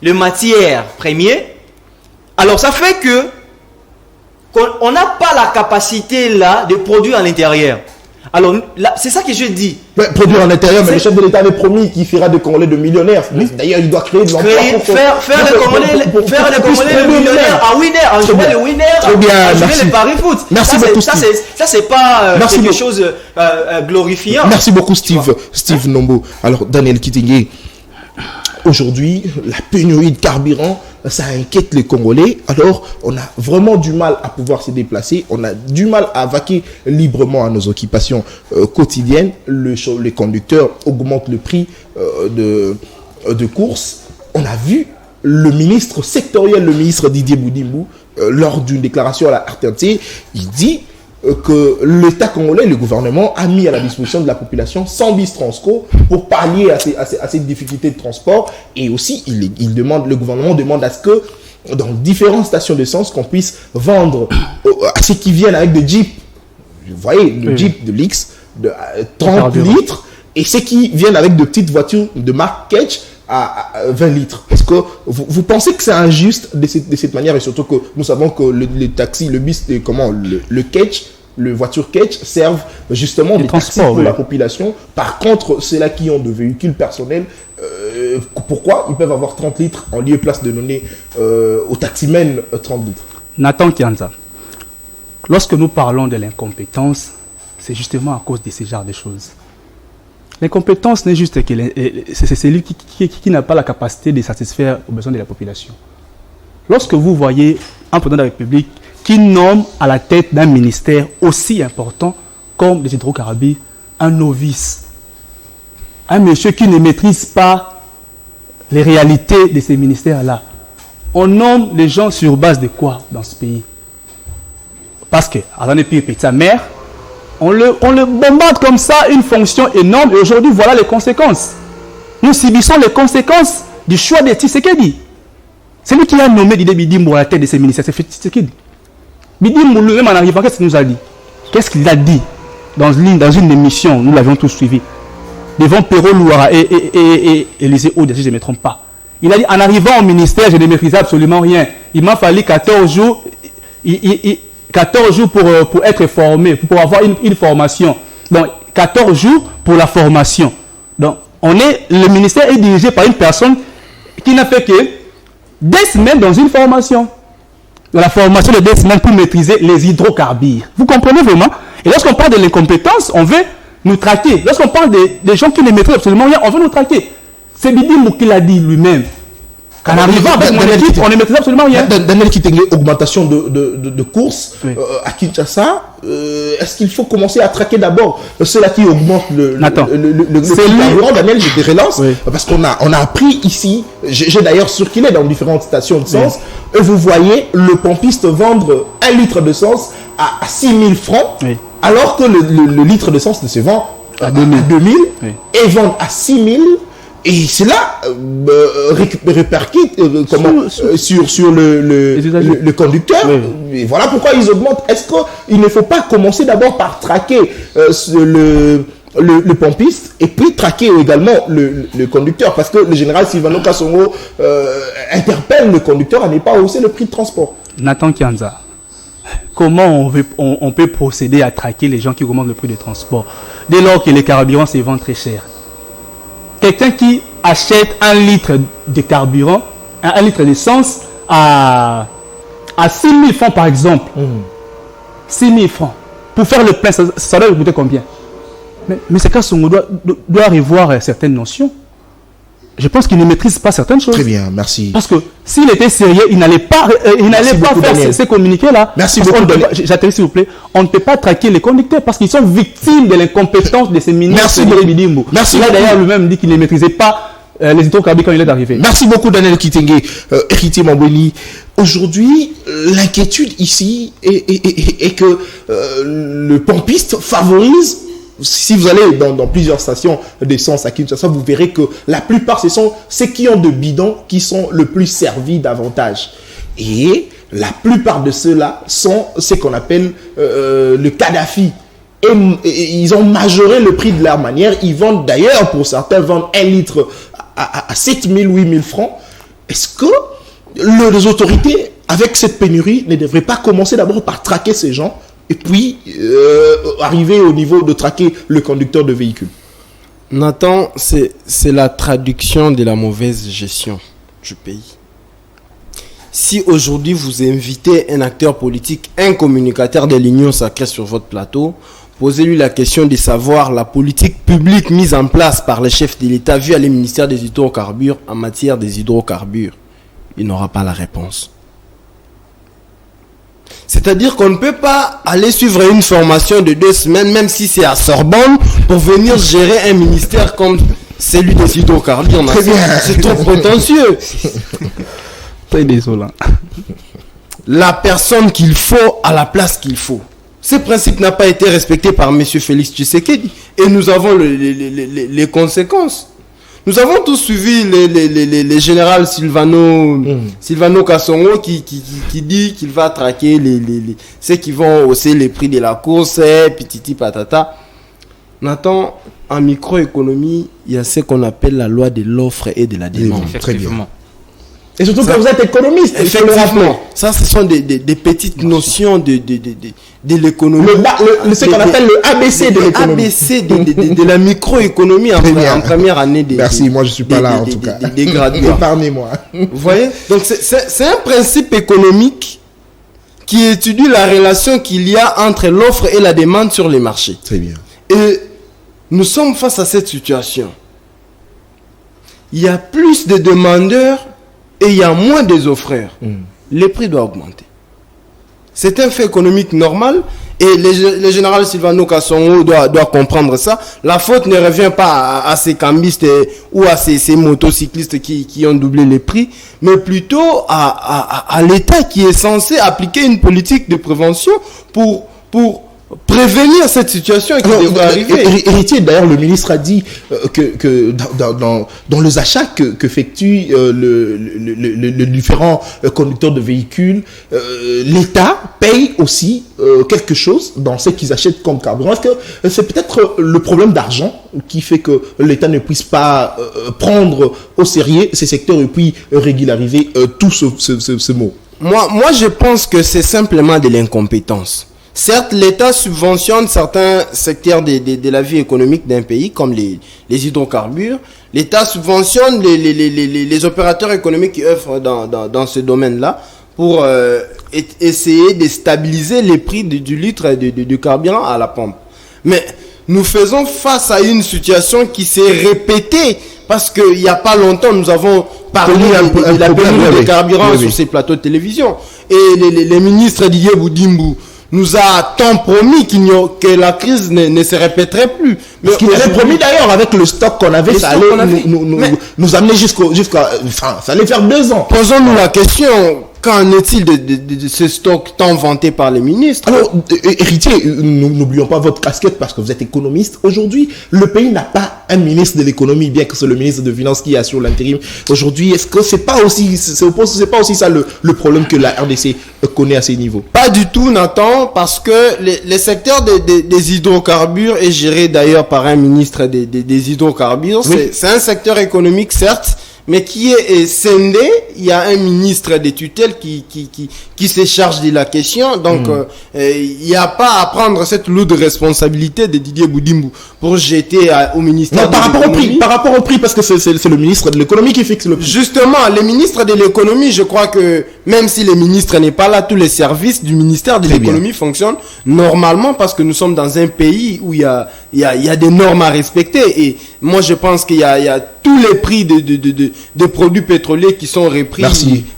le matière première, alors ça fait que qu'on n'a pas la capacité là de produire à l'intérieur. Alors, c'est ça que je dis. Produire à l'intérieur, mais le chef de l'État avait promis qu'il fera des Congolais de millionnaires. D'ailleurs, il doit créer de l'emploi. Faire les Congolais de millionnaires en winner, en jouer le winner, en jouer le pari foot. Merci beaucoup, ça, c'est pas quelque chose glorifiant. Merci beaucoup, Steve Nombo. Alors, Daniel Kitingé, aujourd'hui, la pénurie de carburant, ça inquiète les Congolais. Alors, on a vraiment du mal à pouvoir se déplacer. On a du mal à vaquer librement à nos occupations quotidiennes. Les conducteurs augmentent le prix de course. On a vu le ministre sectoriel, le ministre Didier Boudimou, lors d'une déclaration à la RTNC, il dit que l'État congolais, le gouvernement, a mis à la disposition de la population 100 bis Transco pour pallier à ces difficultés de transport. Et aussi, le gouvernement demande à ce que dans différentes stations d'essence, qu'on puisse vendre à ceux qui viennent avec des Jeeps, vous voyez, le Jeep de l'X, de 30 litres, et ceux qui viennent avec de petites voitures de marque Ketch à 20 litres. Est-ce que vous pensez que c'est injuste de cette manière, et surtout que nous savons que les taxis, le bus, le Ketch, le voiture Ketch servent justement des taxis pour la population. Par contre, ceux-là qui ont de véhicules personnels, pourquoi ils peuvent avoir 30 litres en lieu et place de donner aux taximens 30 litres? Nathan Kianza, lorsque nous parlons de l'incompétence, c'est justement à cause de ce genre de choses. L'incompétence n'est juste que c'est celui qui n'a pas la capacité de satisfaire aux besoins de la population. Lorsque vous voyez un président de la République qui nomme à la tête d'un ministère aussi important comme les hydrocarbures un novice, un monsieur qui ne maîtrise pas les réalités de ces ministères-là. On nomme les gens sur base de quoi dans ce pays? Parce que, avant de payer sa mère, on le bombarde comme ça, une fonction énorme, et aujourd'hui, voilà les conséquences. Nous subissons les conséquences du choix de Tshisekedi. C'est lui qui a nommé Didé Bidimbo à la tête de ces ministères, c'est Tshisekedi. Bidimbo, lui-même en arrivant, qu'est-ce qu'il nous a dit? Qu'est-ce qu'il a dit dans une émission, nous l'avions tous suivi, devant Perrault Louara et Élisée Aude, si je ne me trompe pas. Il a dit, en arrivant au ministère, je ne maîtrisais absolument rien. Il m'a fallu 14 jours, 14 jours pour être formé, pour avoir une formation. Donc, 14 jours pour la formation. Donc, le ministère est dirigé par une personne qui n'a fait que 2 semaines dans une formation. La formation de 2 semaines pour maîtriser les hydrocarbures. Vous comprenez vraiment? Et lorsqu'on parle de l'incompétence, on veut nous traquer. Lorsqu'on parle des gens qui ne maîtrisent absolument rien, on veut nous traquer. C'est Bidimbo qui l'a dit lui-même. Qu'en arrivant avec mon équipe, on ne maîtrise absolument rien. Daniel Kitenge, augmentation de courses à Kinshasa. Est-ce qu'il faut commencer à traquer d'abord ceux-là qui augmentent le carburant? Daniel, je te relance. Oui. Parce qu'on a appris ici, j'ai d'ailleurs circulé dans différentes stations de sens, et vous voyez le pompiste vendre 1 litre d'essence à 6 000 francs, alors que le litre d'essence se vend à 2 000 et vendent à 6 000. Et cela répercute sur le conducteur. Oui. Et voilà pourquoi ils augmentent. Est-ce qu'il ne faut pas commencer d'abord par traquer le pompiste et puis traquer également le conducteur? Parce que le général Sylvano Kasongo interpelle le conducteur à ne pas hausser le prix de transport. Nathan Kianza, comment on peut procéder à traquer les gens qui augmentent le prix de transport dès lors que les carburants se vendent très cher? Quelqu'un qui achète 1 litre de carburant, 1 litre d'essence à 6 000 francs par exemple. 6 000 francs. Pour faire le plein, ça doit coûter combien? Mais c'est qu'on doit revoir certaines notions. Je pense qu'il ne maîtrise pas certaines choses. Très bien, merci. Parce que s'il était sérieux, il n'allait pas faire ces communiqués-là. Merci beaucoup. J'atterris s'il vous plaît. On ne peut pas traquer les conducteurs parce qu'ils sont victimes de l'incompétence de ces ministres. Merci beaucoup. Bidimbo. Merci. Il a d'ailleurs lui-même dit qu'il ne maîtrisait pas les hydrocarbures quand il est arrivé. Merci beaucoup Daniel Kitenge, héritier Mamboni. Aujourd'hui, l'inquiétude ici est que le pompiste favorise. Si vous allez dans plusieurs stations d'essence à Kinshasa, vous verrez que la plupart, ce sont ceux qui ont de bidons qui sont le plus servis davantage. Et la plupart de ceux-là sont ce qu'on appelle le Kadhafi. Et ils ont majoré le prix de leur manière. Ils vendent d'ailleurs, pour certains, vendent 1 litre à 7 000, 8 000 francs. Est-ce que les autorités, avec cette pénurie, ne devraient pas commencer d'abord par traquer ces gens et puis arriver au niveau de traquer le conducteur de véhicule? Nathan, c'est la traduction de la mauvaise gestion du pays. Si aujourd'hui vous invitez un acteur politique, un communicateur de l'Union sacrée sur votre plateau, posez-lui la question de savoir la politique publique mise en place par les chefs de l'État via les ministères des hydrocarbures en matière des hydrocarbures. Il n'aura pas la réponse. C'est-à-dire qu'on ne peut pas aller suivre une formation de 2 semaines, même si c'est à Sorbonne, pour venir gérer un ministère comme celui des hydrocarbures. C'est trop prétentieux. Très désolant. La personne qu'il faut à la place qu'il faut. Ce principe n'a pas été respecté par M. Félix Tshisekedi. Et nous avons les conséquences. Nous avons tous suivi les générales Sylvano Kasongo qui dit qu'il va traquer ceux qui vont hausser les prix de la course, pititi patata. Nathan, en microéconomie, il y a ce qu'on appelle la loi de l'offre et de la demande. Très bien. Et surtout que vous êtes économiste. Effectivement. Ça, ce sont des petites notions de l'économie. Ce qu'on appelle le ABC de l'économie. ABC de la microéconomie en première année. Merci, moi je ne suis pas là en tout cas. Des graduats. Épargnez-moi. Vous voyez? Donc c'est un principe économique qui étudie la relation qu'il y a entre l'offre et la demande sur les marchés. Très bien. Et nous sommes face à cette situation. Il y a plus de demandeurs et il y a moins des offreurs. Les prix doivent augmenter. C'est un fait économique normal Et le général Silvano Kasongo doit comprendre ça. La faute ne revient pas à ces cambistes ou à ces motocyclistes qui ont doublé les prix, mais plutôt à l'État qui est censé appliquer une politique de prévention pour prévenir cette situation qui devrait arriver. Héritier, d'ailleurs, le ministre a dit que dans les achats qu'effectuent les différents conducteurs de véhicules, l'État paye aussi quelque chose dans ce qu'ils achètent comme carburant. Est-ce que c'est peut-être le problème d'argent qui fait que l'État ne puisse pas prendre au sérieux ces secteurs et puis régulariser tout ce mot? Moi, je pense que c'est simplement de l'incompétence. Certes, l'État subventionne certains secteurs de la vie économique d'un pays, comme les hydrocarbures. L'État subventionne les opérateurs économiques qui œuvrent dans ce domaine-là pour essayer de stabiliser les prix du litre de carburant à la pompe. Mais nous faisons face à une situation qui s'est répétée parce qu'il n'y a pas longtemps, nous avons parlé de la pénurie de carburant sur ces plateaux de télévision. Et les ministres Didier Boudimbu nous a tant promis que la crise ne se répéterait plus. Mais ce qu'il avait promis d'ailleurs avec le stock qu'on avait, ça allait nous amener jusqu'à enfin, ça allait faire 2 ans. Posons-nous la question, qu'en est-il de ce stock tant vanté par les ministres? Alors, héritier, n'oublions pas votre casquette parce que vous êtes économiste. Aujourd'hui, le pays n'a pas un ministre de l'économie, bien que c'est le ministre de Finances qui assure l'intérim. Aujourd'hui, est-ce que c'est pas aussi ça le problème que la RDC connaît à ces niveaux? Pas du tout, Nathan, parce que les secteurs des hydrocarbures est géré d'ailleurs par un ministre des hydrocarbures. Oui. C'est un secteur économique, certes, mais qui est scindé. Il y a un ministre des tutelles qui se charge de la question. Donc, il n'y a pas à prendre cette lourde responsabilité de Didier Boudimbu pour jeter au ministère de l'économie. Par rapport au prix, parce que c'est le ministre de l'économie qui fixe le prix. Justement, le ministre de l'économie, je crois que même si le ministre n'est pas là, tous les services du ministère de l'économie fonctionnent normalement parce que nous sommes dans un pays où il y a des normes à respecter. Et moi, je pense qu'il y a tous les prix de produits pétroliers qui sont repris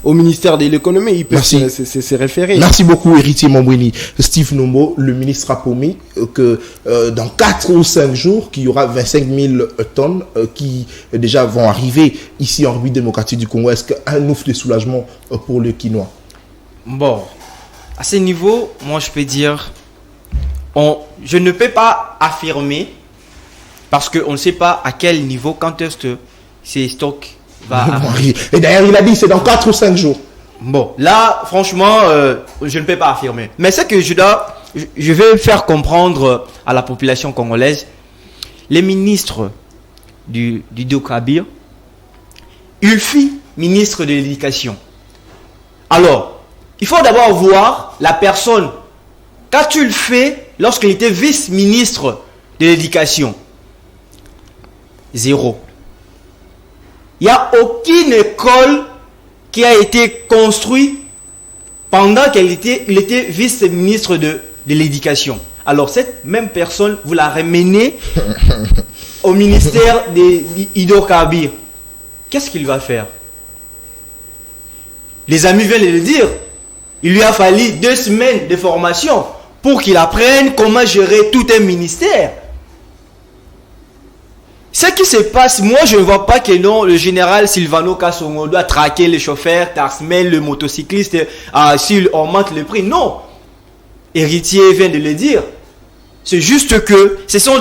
au ministère de l'économie. Ils peuvent se référer. Merci beaucoup, héritier Mombweni. Steve Nombo, le ministre a promis que dans 4 ou 5 jours, qu'il y aura 25 000 tonnes qui déjà vont arriver ici en République démocratique du Congo. Est-ce qu'un ouf de soulagement pour le Quinois? Bon, à ce niveau, moi je peux dire, je ne peux pas affirmer parce qu'on ne sait pas à quel niveau, quand est-ce que ces stocks va arriver. Et d'ailleurs, il a dit c'est dans 4 ou 5 jours. Bon, là, franchement, je ne peux pas affirmer. Mais c'est que je vais faire comprendre à la population congolaise, les ministres du Dokabir, Ulfi, ministre de l'Éducation. Alors, il faut d'abord voir la personne. Qu'a-t-il fait lorsqu'il était vice-ministre de l'Éducation? 0. Il n'y a aucune école qui a été construite pendant qu'il était vice-ministre de l'Éducation. Alors, cette même personne, vous la ramenez au ministère des hydrocarbures. Qu'est-ce qu'il va faire? Les amis viennent de le dire. Il lui a fallu 2 semaines de formation pour qu'il apprenne comment gérer tout un ministère. Ce qui se passe, moi je ne vois pas que non, le général Silvano Kasongo doit traquer les chauffeurs, Tarsmel, le motocycliste, s'il augmente le prix. Non. Héritier vient de le dire. C'est juste que ce sont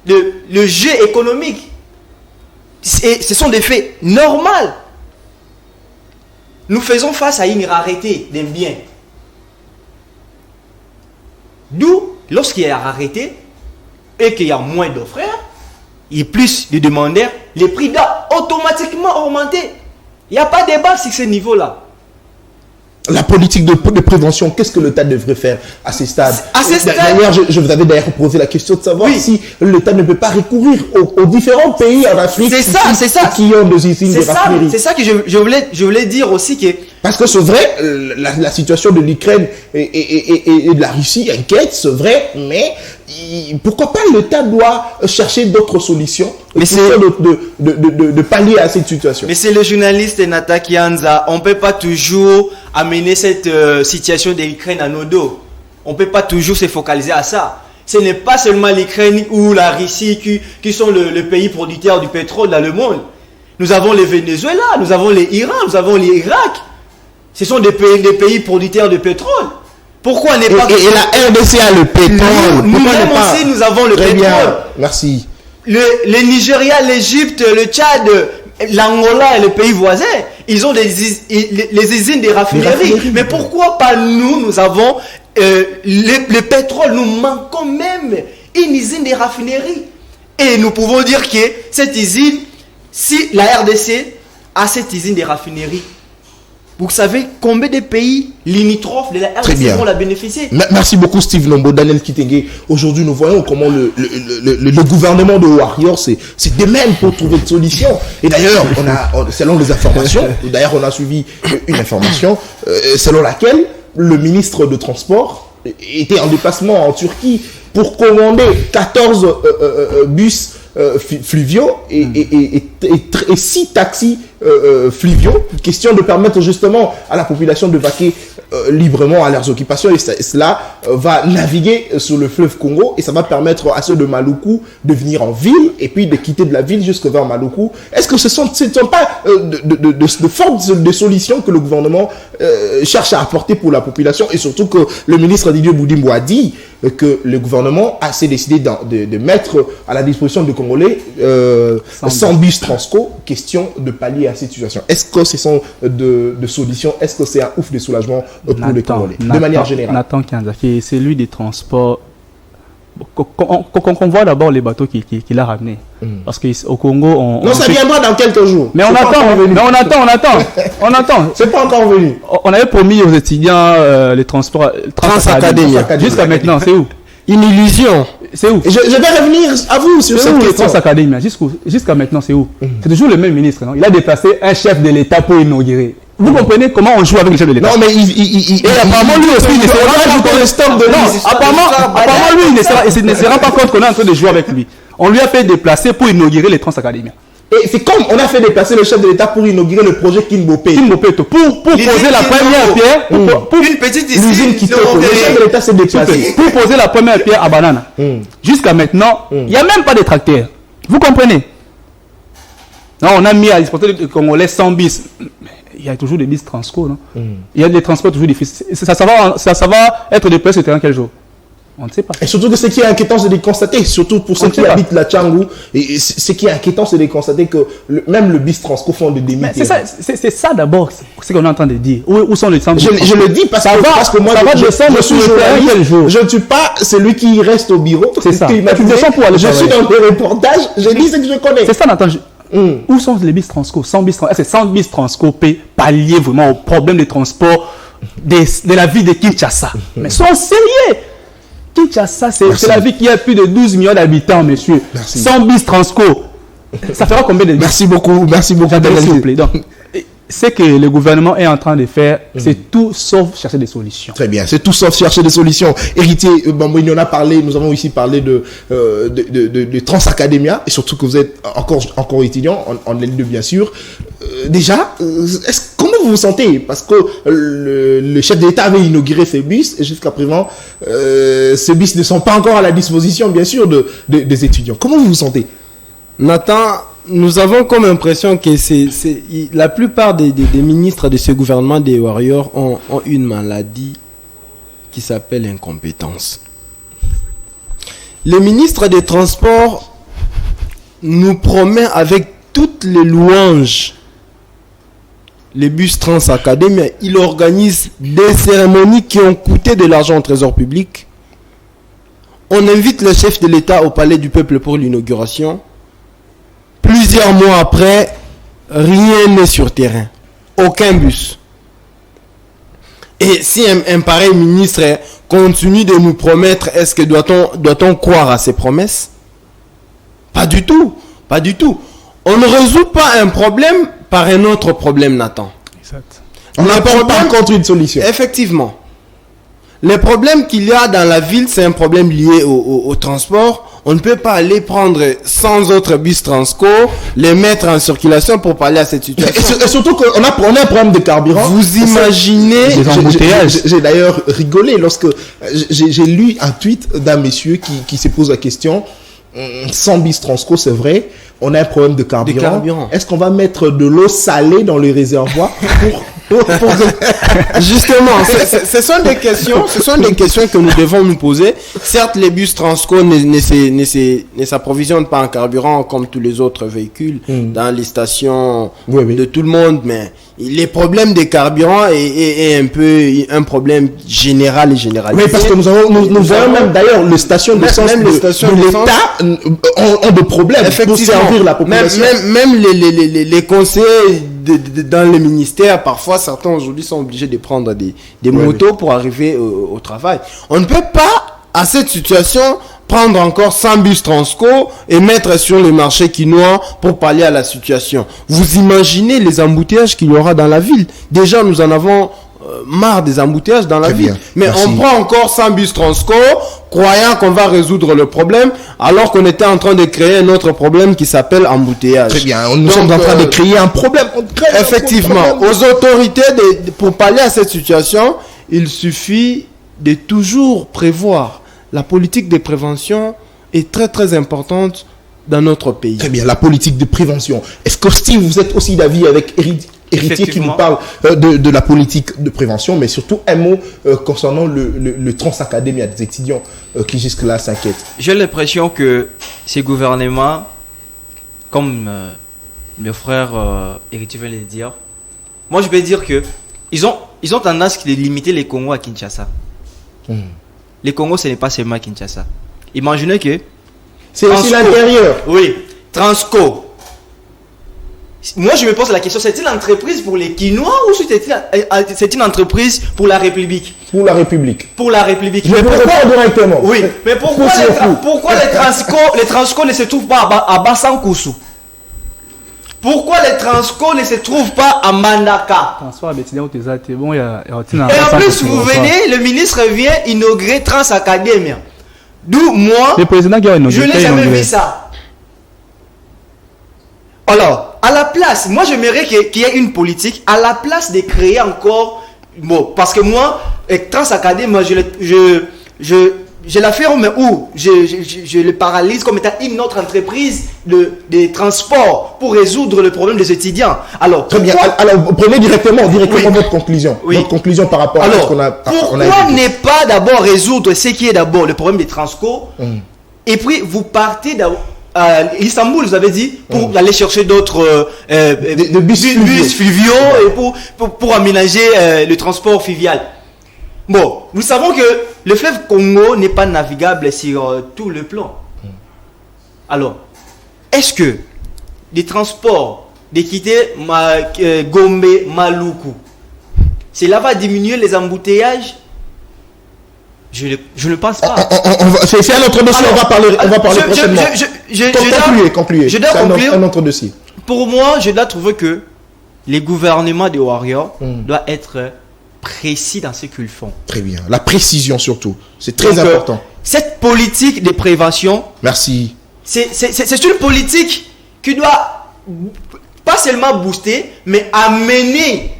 le jeu économique. Et ce sont des faits normaux. Nous faisons face à une rareté d'un bien. D'où, lorsqu'il y a rareté et qu'il y a moins d'offreurs, et plus de demandeurs, les prix doivent automatiquement augmenter. Il n'y a pas de débat sur ce niveau-là. La politique de prévention, qu'est-ce que l'État devrait faire à ces stades? D'ailleurs, je vous avais d'ailleurs posé la question de savoir si l'État ne peut pas recourir aux différents pays en Afrique qui ont des usines de raffinerie. C'est ça que je voulais dire aussi. Parce que c'est vrai, la situation de l'Ukraine et de la Russie inquiète, c'est vrai, mais pourquoi pas l'État doit chercher d'autres solutions pour de pallier à cette situation? Mais c'est le journaliste Nata Kianza, on ne peut pas toujours amener cette situation de l'Ukraine à nos dos. on ne peut pas toujours se focaliser à ça. Ce n'est pas seulement l'Ukraine ou la Russie qui sont le pays producteur du pétrole dans le monde. Nous avons le Venezuela, nous avons l'Iran, nous avons l'Irak. Ce sont des pays producteurs de pétrole. Pourquoi n'est pas... Et la RDC a le pétrole. Nous aussi, nous avons le pétrole. Bien. Merci. Le Nigeria, l'Égypte, le Tchad, l'Angola et les pays voisins, ils ont les usines de raffinerie. Mais pourquoi pas nous avons le pétrole, nous manquons même une usine de raffinerie. Et nous pouvons dire que cette usine, si la RDC a cette usine de raffinerie, vous savez combien de pays limitrophes de la RDC vont la bénéficier? Merci beaucoup Steve Nombo, Daniel Kitenge. Aujourd'hui, nous voyons comment le gouvernement de Warrior c'est démène pour trouver des solutions. Et d'ailleurs, selon les informations, on a suivi une information selon laquelle le ministre de Transport était en déplacement en Turquie pour commander 14 bus fluviaux et 6 taxis fluviaux, question de permettre justement à la population de vaquer librement à leurs occupations, et cela va naviguer sur le fleuve Congo, et ça va permettre à ceux de Maluku de venir en ville et puis de quitter de la ville jusque vers Maluku. Est-ce que ce ne sont pas de fortes de solutions que le gouvernement cherche à apporter pour la population, et surtout que le ministre Didier Boudimbo a dit que le gouvernement a décidé de mettre à la disposition des Congolais 100 bus Transco, question de pallier à cette situation. Est-ce que ce sont de solutions? Est-ce que c'est un ouf de soulagement pour les Congolais de manière générale? Nathan Kianzafi, c'est lui des transports. Qu'on voit d'abord les bateaux qu'il a ramenés. Parce qu'au Congo, ça viendra dans quelques jours. Mais on attend. C'est pas encore venu. On avait promis aux étudiants les transports transacadémiques. Jusqu'à maintenant, c'est où? Une illusion. C'est où? Je vais revenir à vous sur cette question. Transacadémiques, jusqu'à maintenant, c'est où? C'est toujours le même ministre, non? Il a déplacé un chef de l'État pour inaugurer. Vous comprenez comment on joue avec le chef de l'État? Non, mais et apparemment, lui aussi, il ne sera pas compte le stock de apparemment, lui, il ne sera pas compte qu'on est en train de jouer avec lui. On lui a fait déplacer pour inaugurer les transacadémiques. Et c'est comme on a fait déplacer le chef de l'État pour inaugurer le projet Kinbopé. Pour poser la première pierre. Pour une petite usine qui le chef de l'État s'est déplacé. Pour poser la première pierre à Banana. Jusqu'à maintenant, il n'y a même pas de tracteurs. Vous comprenez? Non, on a mis à disposition des Congolais 100 bis. Il y a toujours des bis Transco, non? Il y a des transports toujours difficiles. Ça va être déplacé sur le terrain quel jour? On ne sait pas. Et surtout que ce qui est inquiétant, c'est de constater, surtout pour ceux qui habitent la Tchangou, et ce qui est inquiétant, c'est de constater que même le bis Transco font des demi. C'est ça d'abord, ce qu'on est en train de dire. Où sont les centres? Je le dis parce que moi, je suis journaliste, je ne suis pas celui qui reste au bureau. C'est ça. Je suis dans des reportages, je dis ce que je connais. C'est ça, Nathan. Où sont les bis Transco? 100 bis Transco. Est-ce que 100 bis Transco peut pallier vraiment au problème de transport de la ville de Kinshasa? Mais soyons sérieux! Kinshasa, c'est la ville qui a plus de 12 millions d'habitants, monsieur. Merci. 100 bis Transco. Ça fera combien de bis? Merci beaucoup. S'il vous plaît. Donc, ce que le gouvernement est en train de faire, c'est tout sauf chercher des solutions. Très bien, c'est tout sauf chercher des solutions. Héritier Bambouni, on a parlé, nous avons ici parlé de Transacadémia, et surtout que vous êtes encore étudiant, en L2 bien sûr. Déjà, comment vous vous sentez? Parce que le chef d'État avait inauguré ces bus, et jusqu'à présent, ces bus ne sont pas encore à la disposition, bien sûr, des étudiants. Comment vous vous sentez? Nathan, nous avons comme impression que la plupart des ministres de ce gouvernement des Warriors ont une maladie qui s'appelle incompétence. Le ministre des Transports nous promet avec toutes les louanges les bus Transacadémie. Il organise des cérémonies qui ont coûté de l'argent au trésor public. On invite le chef de l'État au palais du peuple pour l'inauguration. Plusieurs mois après, rien n'est sur terrain. Aucun bus. Et si un pareil ministre continue de nous promettre, est-ce que doit-on croire à ces promesses? Pas du tout. Pas du tout. On ne résout pas un problème par un autre problème, Nathan. Exact. On n'a pas contre une solution. Effectivement. Les problèmes qu'il y a dans la ville, c'est un problème lié au transport. On ne peut pas aller prendre 100 autres bus Transco, les mettre en circulation pour parler à cette situation. Et surtout qu'on a un problème de carburant. Vous imaginez... J'ai d'ailleurs rigolé lorsque j'ai lu un tweet d'un monsieur qui se pose la question, 100 bus Transco, c'est vrai, on a un problème de carburant. Est-ce qu'on va mettre de l'eau salée dans les réservoirs Justement, ce sont des questions que nous devons nous poser. Certes, les bus Transco ne s'approvisionnent pas en carburant comme tous les autres véhicules dans les stations de tout le monde, mais les problèmes des carburants est un peu un problème général et généralisé. Oui, parce que nous voyons même d'ailleurs les stations d'essence de l'État ont des problèmes pour servir la population. Même les conseillers dans les ministères, parfois certains aujourd'hui sont obligés de prendre des motos pour arriver au travail. On ne peut pas, à cette situation, prendre encore 100 bus Transco et mettre sur le marché quinois pour pallier à la situation. Vous imaginez les embouteillages qu'il y aura dans la ville. Déjà, nous en avons marre des embouteillages dans la ville. Mais on prend encore 100 bus Transco, croyant qu'on va résoudre le problème, alors qu'on était en train de créer un autre problème qui s'appelle embouteillage. Très bien, nous sommes en train de créer un problème. Effectivement, aux autorités, pour pallier à cette situation, il suffit de toujours prévoir. La politique de prévention est très très importante dans notre pays. Très bien, la politique de prévention. Est-ce que Steve, vous êtes aussi d'avis avec Héritier qui nous parle de la politique de prévention, mais surtout un mot concernant le Transacadémie, des étudiants qui jusque-là s'inquiètent. J'ai l'impression que ces gouvernements, comme le frère Héritier vient de le dire, moi je vais dire que ils ont tendance de limiter les Congos à Kinshasa. Les Congos, ce n'est pas seulement Kinshasa. Imaginez que... C'est aussi l'intérieur. Oui. Transco. Moi, je me pose la question, c'est une entreprise pour les Quinois ou c'est une entreprise pour la République? Pour la République. Pour la République. Mais pourquoi directement? Oui. Mais pourquoi les Transco ne se trouvent pas à Bassankoussou? Pourquoi les Transco ne se trouvent pas à Mandaka? Et en plus, vous venez, le ministre vient inaugurer Transacadémie. D'où moi, je n'ai jamais vu ça. Alors, à la place, moi j'aimerais qu'il y ait une politique, à la place de créer encore, bon, parce que moi, Transacadémie, je la ferme où je le paralyse comme étant une autre entreprise de transport pour résoudre le problème des étudiants. Alors, très bien. Alors, prenez directement votre conclusion. Oui. Votre conclusion par rapport à ce qu'on a. Pourquoi ne pas d'abord résoudre ce qui est d'abord le problème des Transco et puis vous partez à Istanbul, vous avez dit, pour aller chercher d'autres bus fluviaux et pour aménager le transport fluvial. Bon, nous savons que le fleuve Congo n'est pas navigable sur tout le plan. Alors, est-ce que les transports de quitter Gombe, Maluku, cela va diminuer les embouteillages? Je ne pense pas. C'est un autre dossier, on va parler prochainement. Concluez. Je dois conclure. Un autre dossier. Pour moi, je dois trouver que les gouvernements de Warriors doivent être précis dans ce qu'ils font. Très bien. La précision surtout. C'est très important. Cette politique de prévention. Merci. C'est une politique qui doit pas seulement booster, mais amener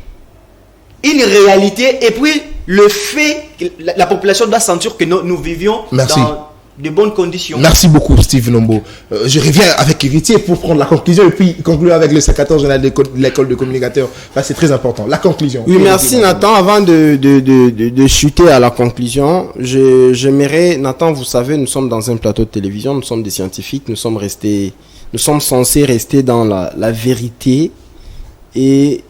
une réalité. Et puis, le fait que la population doit sentir que nous vivions dans de bonnes conditions. Merci beaucoup, Steve Nombo. Je reviens avec Héritier pour prendre la conclusion et puis conclure avec le secrétaire général de l'école de communicateurs. C'est très important. La conclusion. Oui, merci Nathan. Avant de chuter à la conclusion, j'aimerais, Nathan, vous savez, nous sommes dans un plateau de télévision, nous sommes des scientifiques, nous sommes censés rester dans la vérité et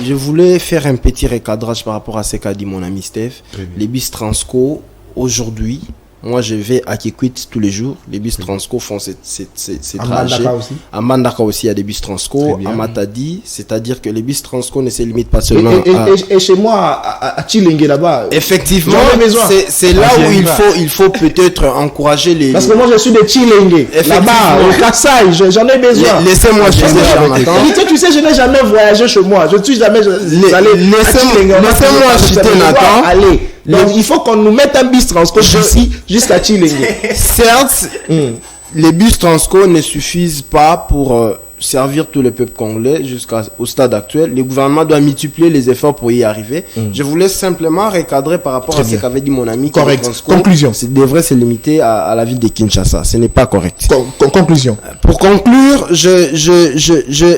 je voulais faire un petit recadrage par rapport à ce qu'a dit mon ami Steph. Les bus Transco, aujourd'hui, moi je vais à Kikwit tous les jours. Les bus Transco font ces trajets. À Mandaka aussi, il y a des bus Transco. À Matadi, c'est-à-dire que les bus Transco ne se limitent pas seulement et chez moi, à Chilingue là-bas. Effectivement, c'est là où il faut peut-être encourager les... Parce que moi je suis de Chilingue. Là-bas, au Kassai, j'en ai besoin. Laissez-moi chuter. Tu sais, je n'ai jamais voyagé chez moi. Je ne suis jamais allé à Chilingue. Laissez-moi chuter, Nathan. Allez. Donc, il faut qu'on nous mette un bus Transco d'ici jusqu'à Chilingue. Certes, les bus Transco ne suffisent pas pour servir tout le peuple congolais jusqu'au stade actuel. Le gouvernement doit multiplier les efforts pour y arriver. Je voulais simplement recadrer par rapport à ce qu'avait dit mon ami. Correct. Transco, Conclusion. C'est devrait se limiter à la ville de Kinshasa. Ce n'est pas correct. Conclusion. Pour conclure,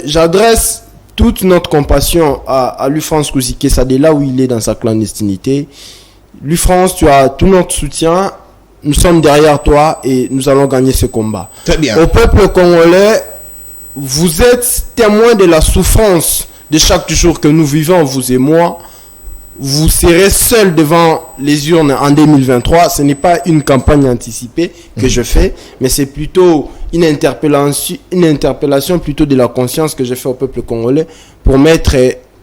j'adresse toute notre compassion à Louis-France Kouzikessa de là où il est dans sa clandestinité. Louis-France, tu as tout notre soutien. Nous sommes derrière toi et nous allons gagner ce combat. Très bien. Au peuple congolais, vous êtes témoins de la souffrance de chaque jour que nous vivons, vous et moi. Vous serez seuls devant les urnes en 2023. Ce n'est pas une campagne anticipée que je fais, mais c'est plutôt une interpellation plutôt de la conscience que je fais au peuple congolais pour mettre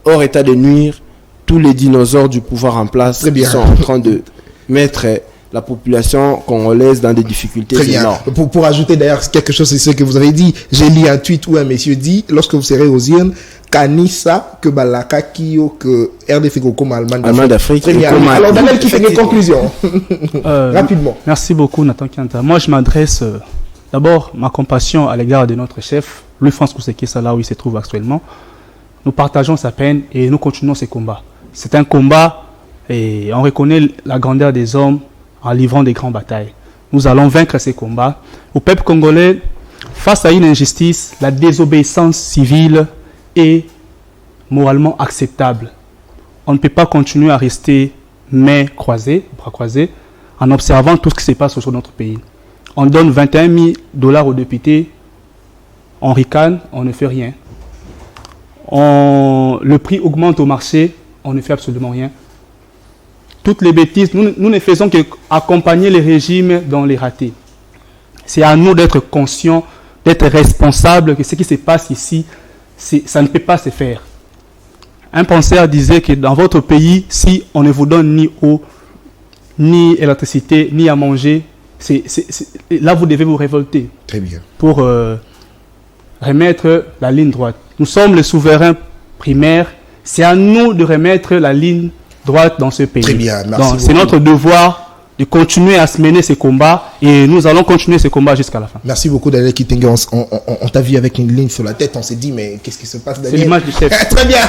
hors état de nuire tous les dinosaures du pouvoir en place qui sont en train de mettre la population congolaise dans des difficultés énormes. Pour ajouter d'ailleurs quelque chose, c'est ce que vous avez dit. J'ai lu un tweet où un monsieur dit, lorsque vous serez aux urnes, Kanissa, que Balaka, Kyo, que RDF comme Allemagne d'Afrique. Très bien. Alors Daniel qui fait des conclusions. Rapidement. Merci beaucoup Nathan Kianta. Moi je m'adresse d'abord ma compassion à l'égard de notre chef, Louis-France Kouzikessa, là où il se trouve actuellement. Nous partageons sa peine et nous continuons ce combat. C'est un combat et on reconnaît la grandeur des hommes en livrant des grandes batailles. Nous allons vaincre ces combats. Au peuple congolais, face à une injustice, la désobéissance civile est moralement acceptable. On ne peut pas continuer à rester mains croisées, bras croisés, en observant tout ce qui se passe sur notre pays. On donne 21 000 $ aux députés, on ricane, on ne fait rien. Le prix augmente au marché, on ne fait absolument rien. Toutes les bêtises, nous ne faisons qu'accompagner les régimes dans les ratés. C'est à nous d'être conscients, d'être responsables que ce qui se passe ici, ça ne peut pas se faire. Un penseur disait que dans votre pays, si on ne vous donne ni eau, ni électricité, ni à manger, là vous devez vous révolter. Très bien. Pour remettre la ligne droite. Nous sommes les souverains primaires. C'est à nous de remettre la ligne droite dans ce pays. Très bien, merci. C'est notre devoir de continuer à se mener ces combats et nous allons continuer ces combats jusqu'à la fin. Merci beaucoup Daniel Kitenge. On t'a vu avec une ligne sur la tête, on s'est dit mais qu'est-ce qui se passe Daniel? C'est l'image du chef. Très bien.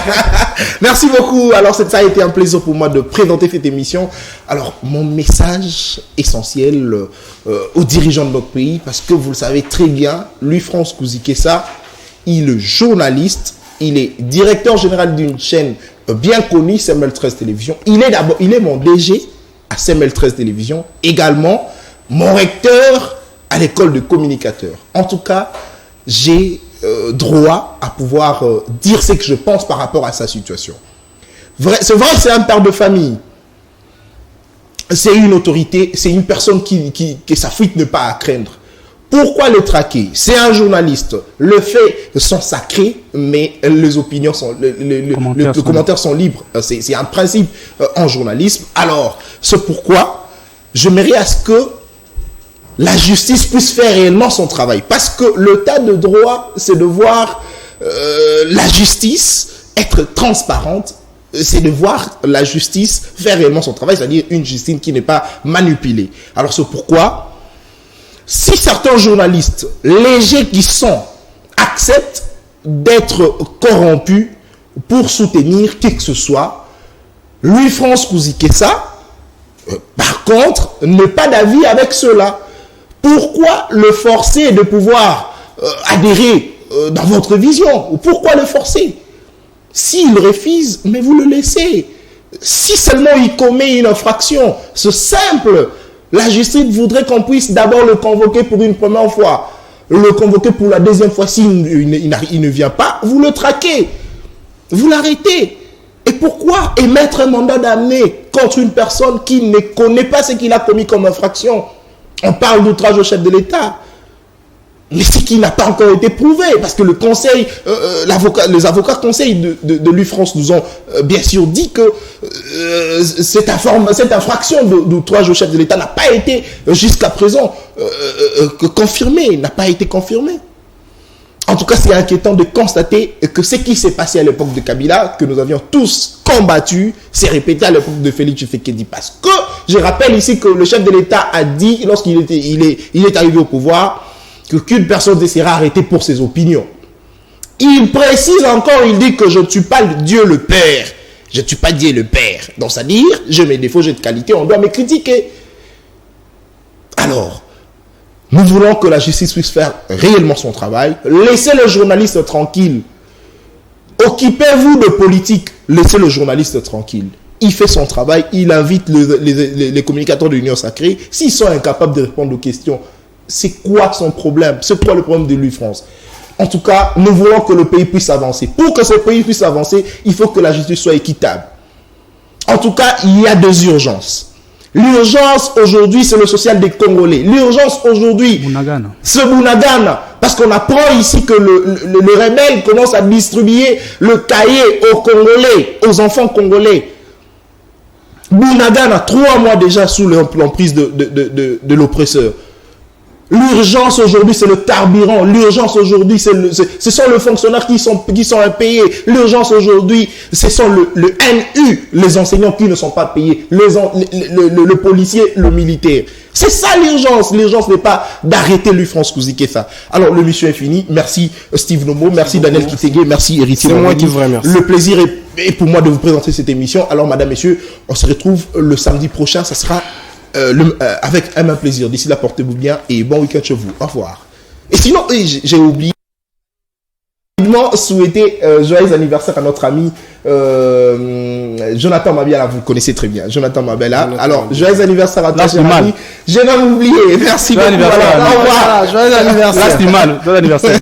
Merci beaucoup. Alors ça a été un plaisir pour moi de présenter cette émission. Alors mon message essentiel aux dirigeants de notre pays, parce que vous le savez très bien, Louis-France Kouzikessa, il est journaliste, il est directeur général d'une chaîne bien connue, CML 13 Télévision. Il est mon DG à CML 13 Télévision, également mon recteur à l'école de communicateurs. En tout cas, j'ai droit à pouvoir dire ce que je pense par rapport à sa situation. C'est vrai que c'est un père de famille. C'est une autorité, c'est une personne que sa fuite n'est pas à craindre. Pourquoi le traquer? C'est un journaliste. Le fait sont sacrés, mais les opinions sont, les commentaires sont libres. C'est un principe en journalisme. Alors, c'est pourquoi je mérite à ce que la justice puisse faire réellement son travail. Parce que l'état de droit, c'est de voir la justice être transparente. C'est de voir la justice faire réellement son travail, c'est-à-dire une justice qui n'est pas manipulée. Alors, c'est pourquoi si certains journalistes légers qui sont acceptent d'être corrompus pour soutenir qui que ce soit, Louis-France Kouzikessa, par contre, n'est pas d'avis avec cela. Pourquoi le forcer de pouvoir adhérer dans votre vision? Pourquoi le forcer? S'il refuse, mais vous le laissez. Si seulement il commet une infraction, c'est simple. La justice voudrait qu'on puisse d'abord le convoquer pour une première fois, le convoquer pour la deuxième fois. S'il ne vient pas, vous le traquez, vous l'arrêtez. Et pourquoi émettre un mandat d'amener contre une personne qui ne connaît pas ce qu'il a commis comme infraction? On parle d'outrage au chef de l'État, mais ce qui n'a pas encore été prouvé, parce que le conseil, les avocats conseils de Louis-France nous ont bien sûr dit que cette infraction d'outrage au chef de l'État n'a pas été jusqu'à présent confirmée, n'a pas été confirmée. En tout cas, c'est inquiétant de constater que ce qui s'est passé à l'époque de Kabila, que nous avions tous combattu, s'est répété à l'époque de Félix Tshisekedi. Parce que, je rappelle ici que le chef de l'État a dit, lorsqu'il est arrivé au pouvoir, qu'aucune personne ne sera arrêtée pour ses opinions. Il précise encore, il dit que je ne tue pas Dieu le Père. Je ne tue pas Dieu le Père. Donc, c'est-à-dire, j'ai mes défauts, j'ai de qualité, on doit me critiquer. Alors, nous voulons que la justice puisse faire réellement son travail. Laissez le journaliste tranquille. Occupez-vous de politique. Laissez le journaliste tranquille. Il fait son travail. Il invite les communicateurs de l'Union Sacrée. S'ils sont incapables de répondre aux questions, c'est quoi son problème? C'est quoi le problème de l'UFrance? En tout cas, nous voulons que le pays puisse avancer. Pour que ce pays puisse avancer, il faut que la justice soit équitable. En tout cas, il y a deux urgences. L'urgence aujourd'hui, c'est le social des Congolais. L'urgence aujourd'hui, c'est Bunagana. Parce qu'on apprend ici que le rebelle commence à distribuer le cahier aux Congolais, aux enfants congolais. Bunagana, 3 mois déjà sous l'emprise de l'oppresseur. L'urgence aujourd'hui, c'est le carburant. L'urgence aujourd'hui, ce sont les fonctionnaires qui sont impayés. L'urgence aujourd'hui, ce sont le NU, les enseignants qui ne sont pas payés, le policier, le militaire. C'est ça l'urgence. L'urgence n'est pas d'arrêter l'UFrance Kouzikessa. Alors, le mission est fini. Merci Steve Nomo, merci Daniel Kitege, merci Héritier. C'est moi qui vous remercie. Le plaisir est pour moi de vous présenter cette émission. Alors, madame, messieurs, on se retrouve le samedi prochain. Ça sera avec un plaisir. D'ici là, portez-vous bien et bon week-end chez vous. Au revoir. Et sinon, j'ai oublié souhaiter joyeux anniversaire à notre ami Jonathan Mabela. Vous le connaissez très bien, Jonathan Mabela. Alors, joyeux anniversaire à toi, cher ami. Je n'ai pas oublié. Merci beaucoup. Au revoir. Joyeux anniversaire. Joyeux anniversaire.